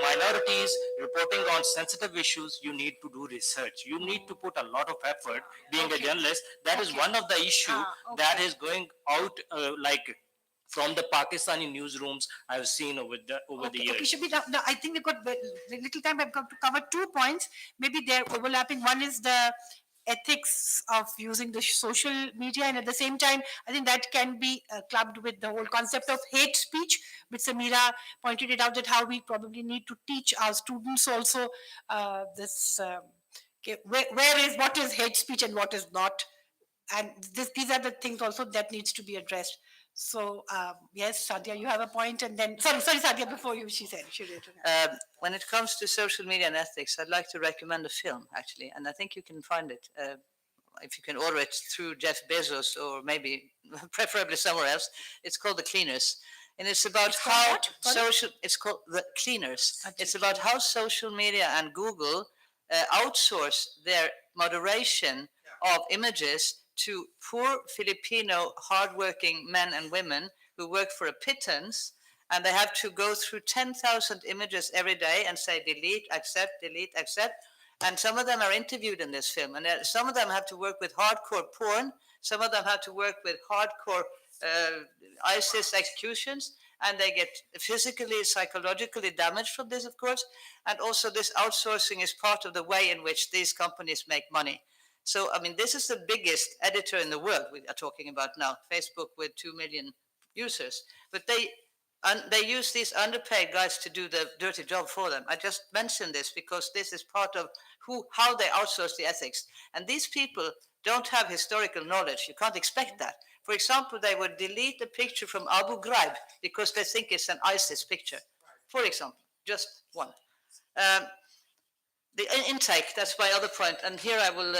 minorities, reporting on sensitive issues. You need to do research. You need to put a lot of effort. Being a journalist, that is one of the issue that is going out like from the Pakistani newsrooms I've seen over the Okay, years. Shabir, now I think we've got very little time. I've got to cover 2 points. Maybe they're overlapping. One is the ethics of using the social media, and at the same time, I think that can be clubbed with the whole concept of hate speech, which Samira pointed it out that how we probably need to teach our students also this. Okay, where is what is hate speech and what is not, and these are the things also that needs to be addressed. So yes, Sadia, you have a point, and then sorry, Sadia. Before you, she said she did. when it comes to social media and ethics, I'd like to recommend a film actually, and I think you can find it. If you can order it through Jeff Bezos or maybe preferably somewhere else, it's called The Cleaners. And it's about how social, it's called The Cleaners. It's about how social media and Google outsource their moderation of images to poor Filipino hardworking men and women who work for a pittance, and they have to go through 10,000 images every day and say delete, accept. And some of them are interviewed in this film, and some of them have to work with hardcore porn. Some of them have to work with hardcore ISIS executions, and they get physically, psychologically damaged from this, of course. And also, this outsourcing is part of the way in which these companies make money. So, I mean, this is the biggest editor in the world we are talking about now, Facebook with 2 million users. But they use these underpaid guys to do the dirty job for them. I just mentioned this because this is part of how they outsource the ethics. And these people don't have historical knowledge. You can't expect that. For example, they would delete a picture from Abu Ghraib because they think it's an ISIS picture. For example, just one. The intake, that's my other point. And here I will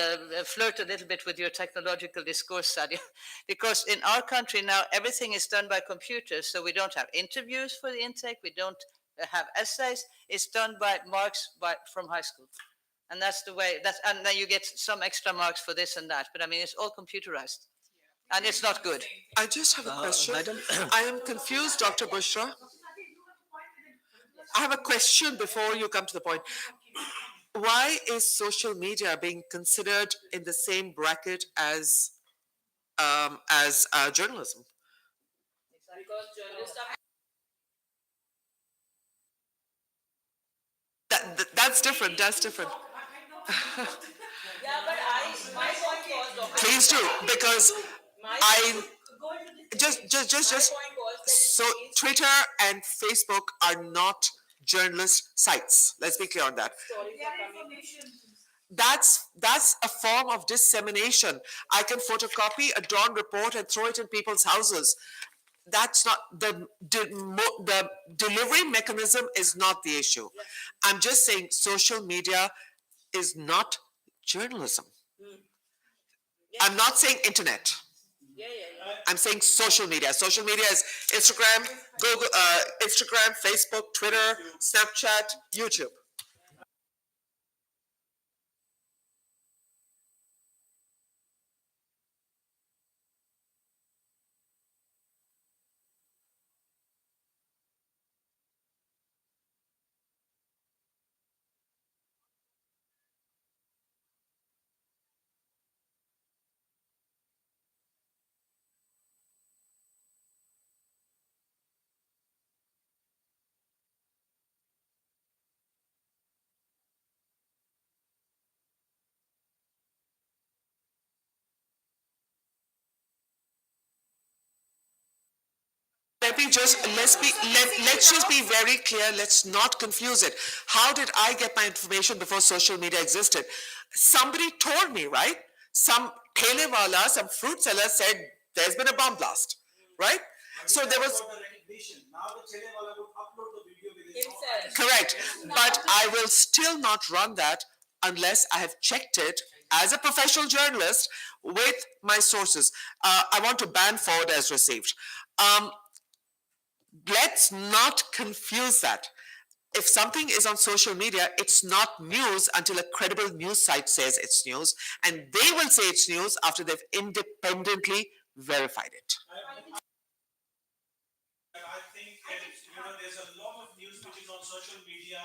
flirt a little bit with your technological discourse, Sadia, because in our country now, everything is done by computers. So we don't have interviews for the intake. We don't have essays. It's done by marks from high school. And that's the way, and then you get some extra marks for this and that. But I mean, it's all computerized. And it's not good. I just have a question. Madam, I am confused, Dr. Bushra. I have a question before you come to the point. Why is social media being considered in the same bracket as journalism? That's different. That's different. Please do, because I just so Twitter and Facebook are not journalist sites. Let's be clear on that. That's a form of dissemination. I can photocopy a Dawn report and throw it in people's houses. That's not the delivery mechanism is not the issue. I'm just saying social media is not journalism. I'm not saying internet. I'm saying social media. Social media is Instagram, Google, Instagram, Facebook, Twitter, Snapchat, YouTube. let's just be very clear. Let's not confuse it. How did I get my information before social media existed? Somebody told me, right? Some kele wala, some fruit seller said there's been a bomb blast, right? So there was correct, but I will still not run that unless I have checked it as a professional journalist with my sources. I want to ban forward as received. Let's not confuse that. If something is on social media, it's not news until a credible news site says it's news, and they will say it's news after they've independently verified it. I think there's a lot of news which is on social media.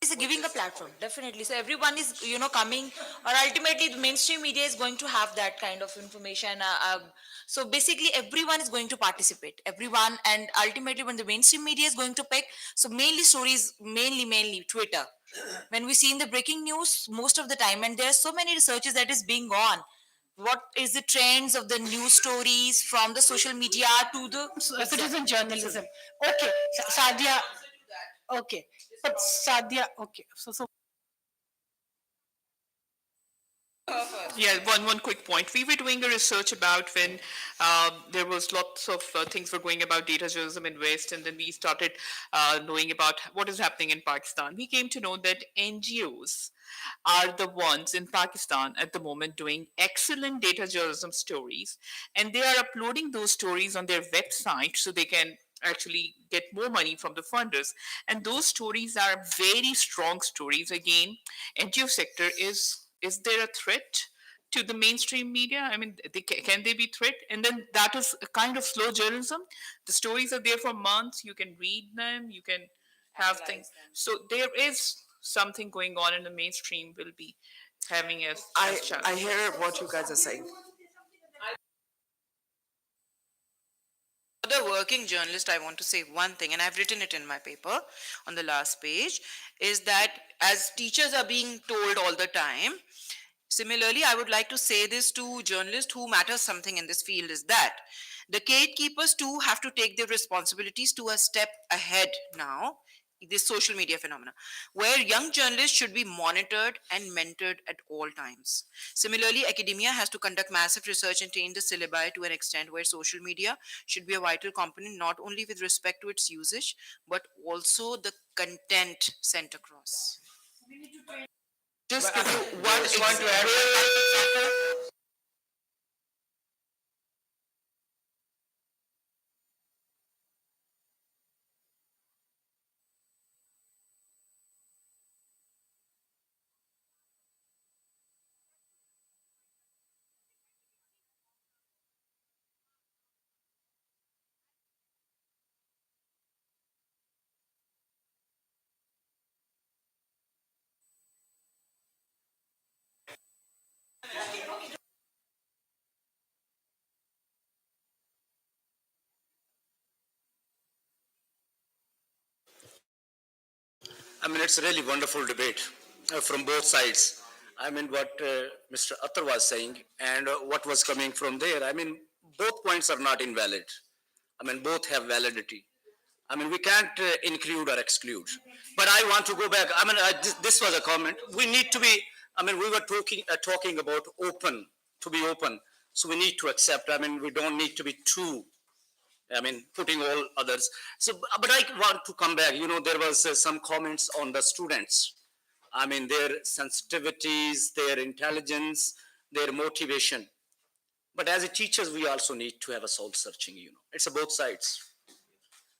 Is giving a platform, definitely. So everyone is coming, or ultimately the mainstream media is going to have that kind of information. So basically everyone is going to participate, everyone, and ultimately when the mainstream media is going to pick, so mainly stories, mainly Twitter, when we see in the breaking news most of the time, and there are so many researches that is being on what is the trends of the news stories from the social media to the Citizen journalism. Okay, Sadia. Okay, but Sadia. Okay, so Yeah, one quick point. We were doing a research about when there was lots of things were going about data journalism in West, and then we started knowing about what is happening in Pakistan. We came to know that NGOs are the ones in Pakistan at the moment doing excellent data journalism stories, and they are uploading those stories on their website so they can actually get more money from the funders. And those stories are very strong stories. Again, NGO sector is there a threat to the mainstream media? I mean, can they be threat? And then that is a kind of slow journalism. The stories are there for months. You can read them. You can have things. So there is something going on in the mainstream. Will be having as challenge. I hear what you guys are saying. For the working journalist, I want to say one thing, and I've written it in my paper on the last page, is that as teachers are being told all the time, similarly, I would like to say this to journalists who matters something in this field, is that the gatekeepers too have to take their responsibilities to a step ahead now, this social media phenomena, where young journalists should be monitored and mentored at all times. Similarly, academia has to conduct massive research and change the syllabi to an extent where social media should be a vital component, not only with respect to its usage, but also the content sent across. Just give you one Just want to add. I mean, it's a really wonderful debate from both sides. I mean, what Mr. Attar was saying and what was coming from there. I mean, both points are not invalid. I mean, both have validity. I mean, we can't include or exclude. But I want to go back. I mean, this was a comment. We need to be, I mean, we were talking about open, to be open. So we need to accept. I mean, we don't need to be too, I mean, putting all others. So, but I want to come back. There was some comments on the students. I mean, their sensitivities, their intelligence, their motivation. But as a teachers, we also need to have a soul searching. It's a both sides.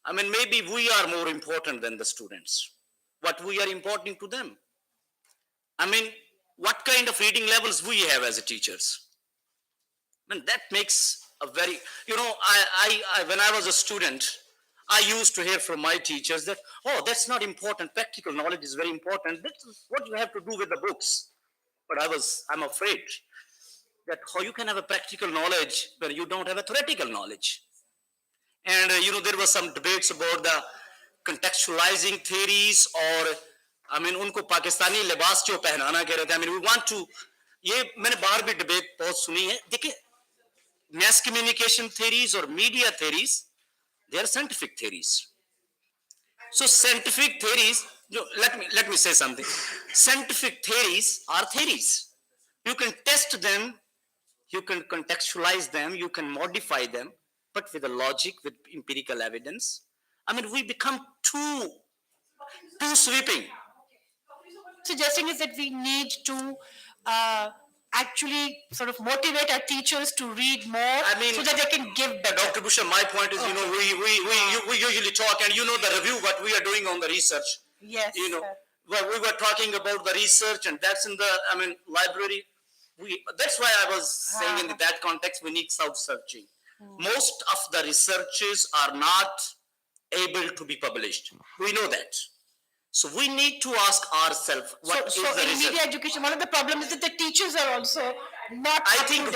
I mean, maybe we are more important than the students. What we are important to them. I mean, what kind of reading levels we have as a teachers. I mean, that makes a very, when I was a student, I used to hear from my teachers that, oh, that's not important. Practical knowledge is very important. That's what you have to do with the books. But I'm afraid that how you can have a practical knowledge when you don't have a theoretical knowledge. And there was some debates about the contextualizing theories or उनको पाकिस्तानी लिबास क्यों पहनाना कह रहे थे we want to ये मैंने बाहर भी डिबेट बहुत सुनी है देखिए mass communication theories or media theories they are scientific theories. So scientific theories, let me say something. Scientific theories are theories. You can test them, you can contextualize them, you can modify them, but with a logic, with empirical evidence. We become too sweeping. Suggesting is that we need to actually sort of motivate our teachers to read more so that they can give better. Dr. Busha, my point is, we usually talk and the review what we are doing on the research. Yes. Well, we were talking about the research and that's in the, library. That's why I was saying in that context, we need self-searching. Most of the researches are not able to be published. We know that. So we need to ask ourselves, what is the in research? media education, one of the problems is that the teachers are also not I think as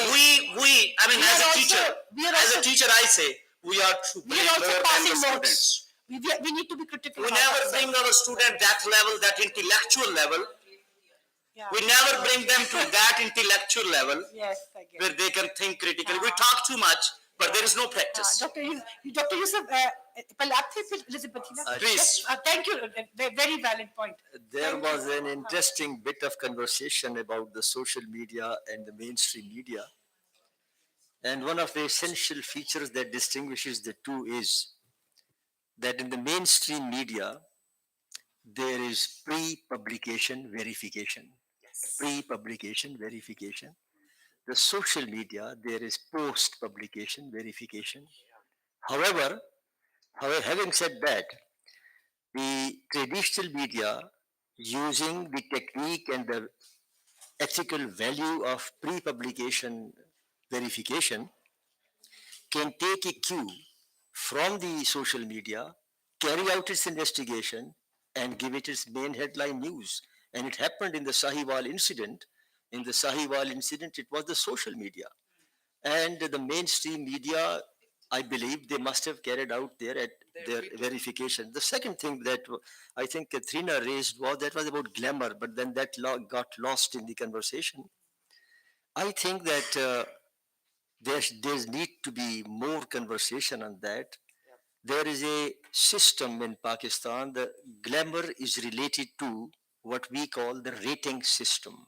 a teacher, I say, we are to we are also learn passing the notes. students. We need to be critical. We about never ourselves. bring our student that level, that intellectual level. Yeah. We never bring them to that intellectual level Yes, I get where they can think critically. We talk too much, but there is no practice. Dr. Yusuf, Please. Thank you. Very valid point. There was an interesting bit of conversation about the social media and the mainstream media. And one of the essential features that distinguishes the two is that in the mainstream media, there is pre-publication verification. Pre-publication verification. The social media, there is post-publication verification. However, having said that, the traditional media using the technique and the ethical value of pre-publication verification can take a cue from the social media, carry out its investigation, and give it its main headline news. And it happened in the Sahiwal incident. In the Sahiwal incident, it was the social media. And the mainstream media, I believe they must have carried out their verification. The second thing that I think Katrina raised that was about glamour, but then that got lost in the conversation. I think that there's need to be more conversation on that. There is a system in Pakistan. The glamour is related to what we call the rating system.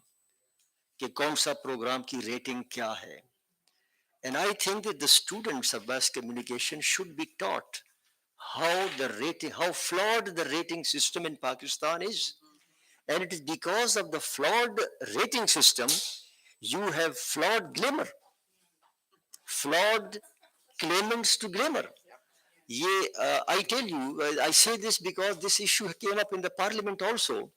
कि कौन सा program की rating क्या है. And I think that the students of mass communication should be taught how flawed the rating system in Pakistan is. And it is because of the flawed rating system, you have flawed glamour, flawed claimants to glamour. I tell you, I say this because this issue came up in the parliament also.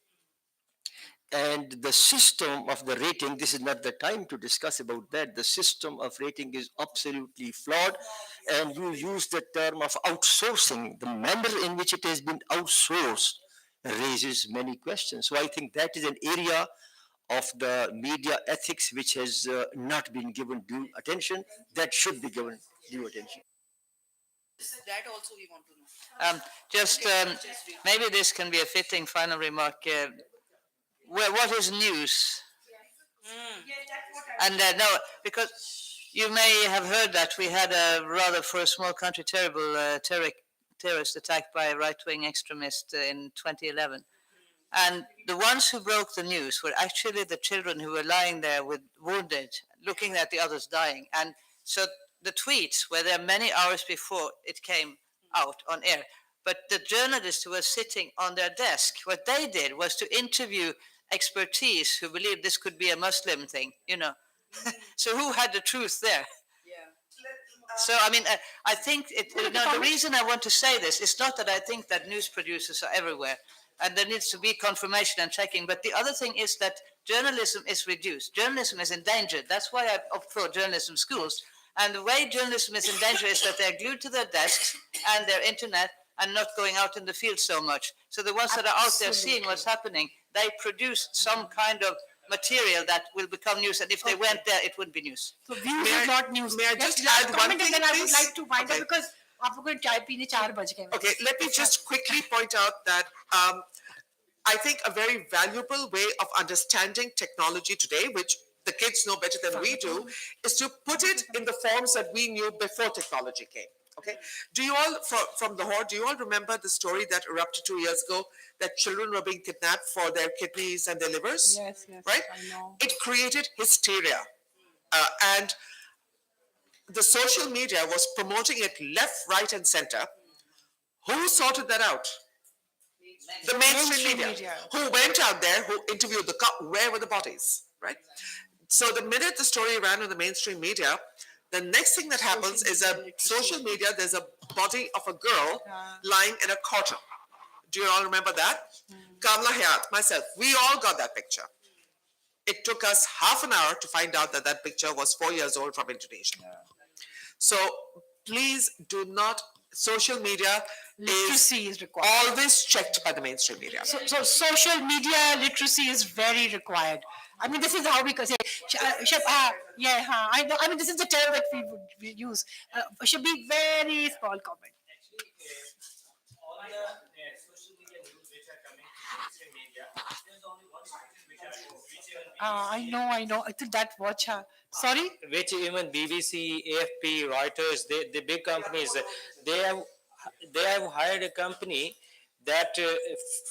And the system of the rating, this is not the time to discuss about that. The system of rating is absolutely flawed. And you use the term of outsourcing. The manner in which it has been outsourced raises many questions. So I think that is an area of the media ethics which has not been given due attention, that should be given due attention. That also we want to know. Maybe this can be a fitting final remark. What is news? And no, because you may have heard that we had a rather, for a small country, terrible terrorist attack by a right-wing extremist in 2011. And the ones who broke the news were actually the children who were lying there with wounded, looking at the others dying. And so the tweets were there many hours before it came out on air. But the journalists who were sitting on their desk, what they did was to interview expertise who believed this could be a Muslim thing, So who had the truth there? So, I think the reason I want to say this is not that I think that news producers are everywhere and there needs to be confirmation and checking. But the other thing is that journalism is reduced. Journalism is endangered. That's why I opt for journalism schools. And the way journalism is in danger is that they're glued to their desks and their internet, and not going out in the field so much. So the ones that are out there seeing what's happening, they produce some kind of material that will become news. And if they went there, it wouldn't be news. So views is not news. May I just add one thing, and then I would please? like to wind up because आप लोगों को चाय पीने 4 बज गए. Okay, let me just quickly point out that I think a very valuable way of understanding technology today, which the kids know better than we do, is to put it in the forms that we knew before technology came. Okay, do you all from Lahore? Do you all remember the story that erupted 2 years ago that children were being kidnapped for their kidneys and their livers? Yes, yes, right. I know. It created hysteria, and the social media was promoting it left, right, and center. Who sorted that out? The mainstream media, who went out there, who interviewed the cop, where were the bodies, right? So the minute the story ran on the mainstream media, the next thing that happens is a social media, there's a body of a girl lying in a cotton. Do you all remember that? Kamla Hayat, myself, we all got that picture. It took us half an hour to find out that that picture was 4 years old from Indonesia. So please do not, social media Literacy is required. Always checked by the mainstream media. So social media literacy is very required. I mean, this is how we could say, I know. I mean, this is the term that we use. Should be very small comment. I know. I think that watch. Sorry? Which even BBC, AFP, Reuters, the big companies, they have hired a company that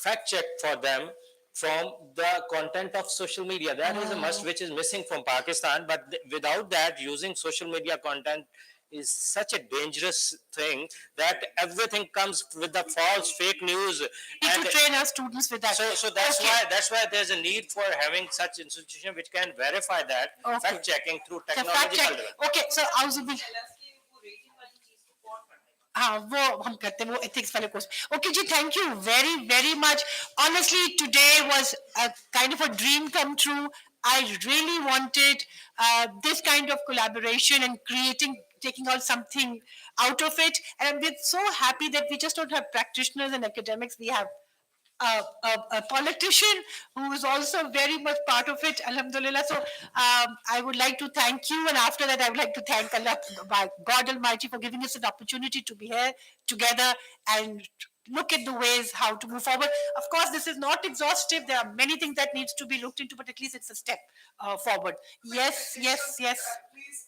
fact check for them from the content of social media. That is a must which is missing from Pakistan. But without that, using social media content is such a dangerous thing that everything comes with the false fake news. We need to train our students with that. So that's why there's a need for having such institution which can verify that fact checking through technological. Okay, so वो हम करते हैं वो ethics वाले course. Okay ji, thank you very very much. Honestly, today was a kind of a dream come true. I really wanted this kind of collaboration and taking out something out of it. And we're so happy that we just don't have practitioners and academics. We have a politician who is also very much part of it, alhamdulillah. So I would like to thank you, and after that I would like to thank Allah, God Almighty, for giving us an opportunity to be here together and look at the ways how to move forward. Of course, this is not exhaustive. There are many things that needs to be looked into, but at least it's a step forward. Yes. Please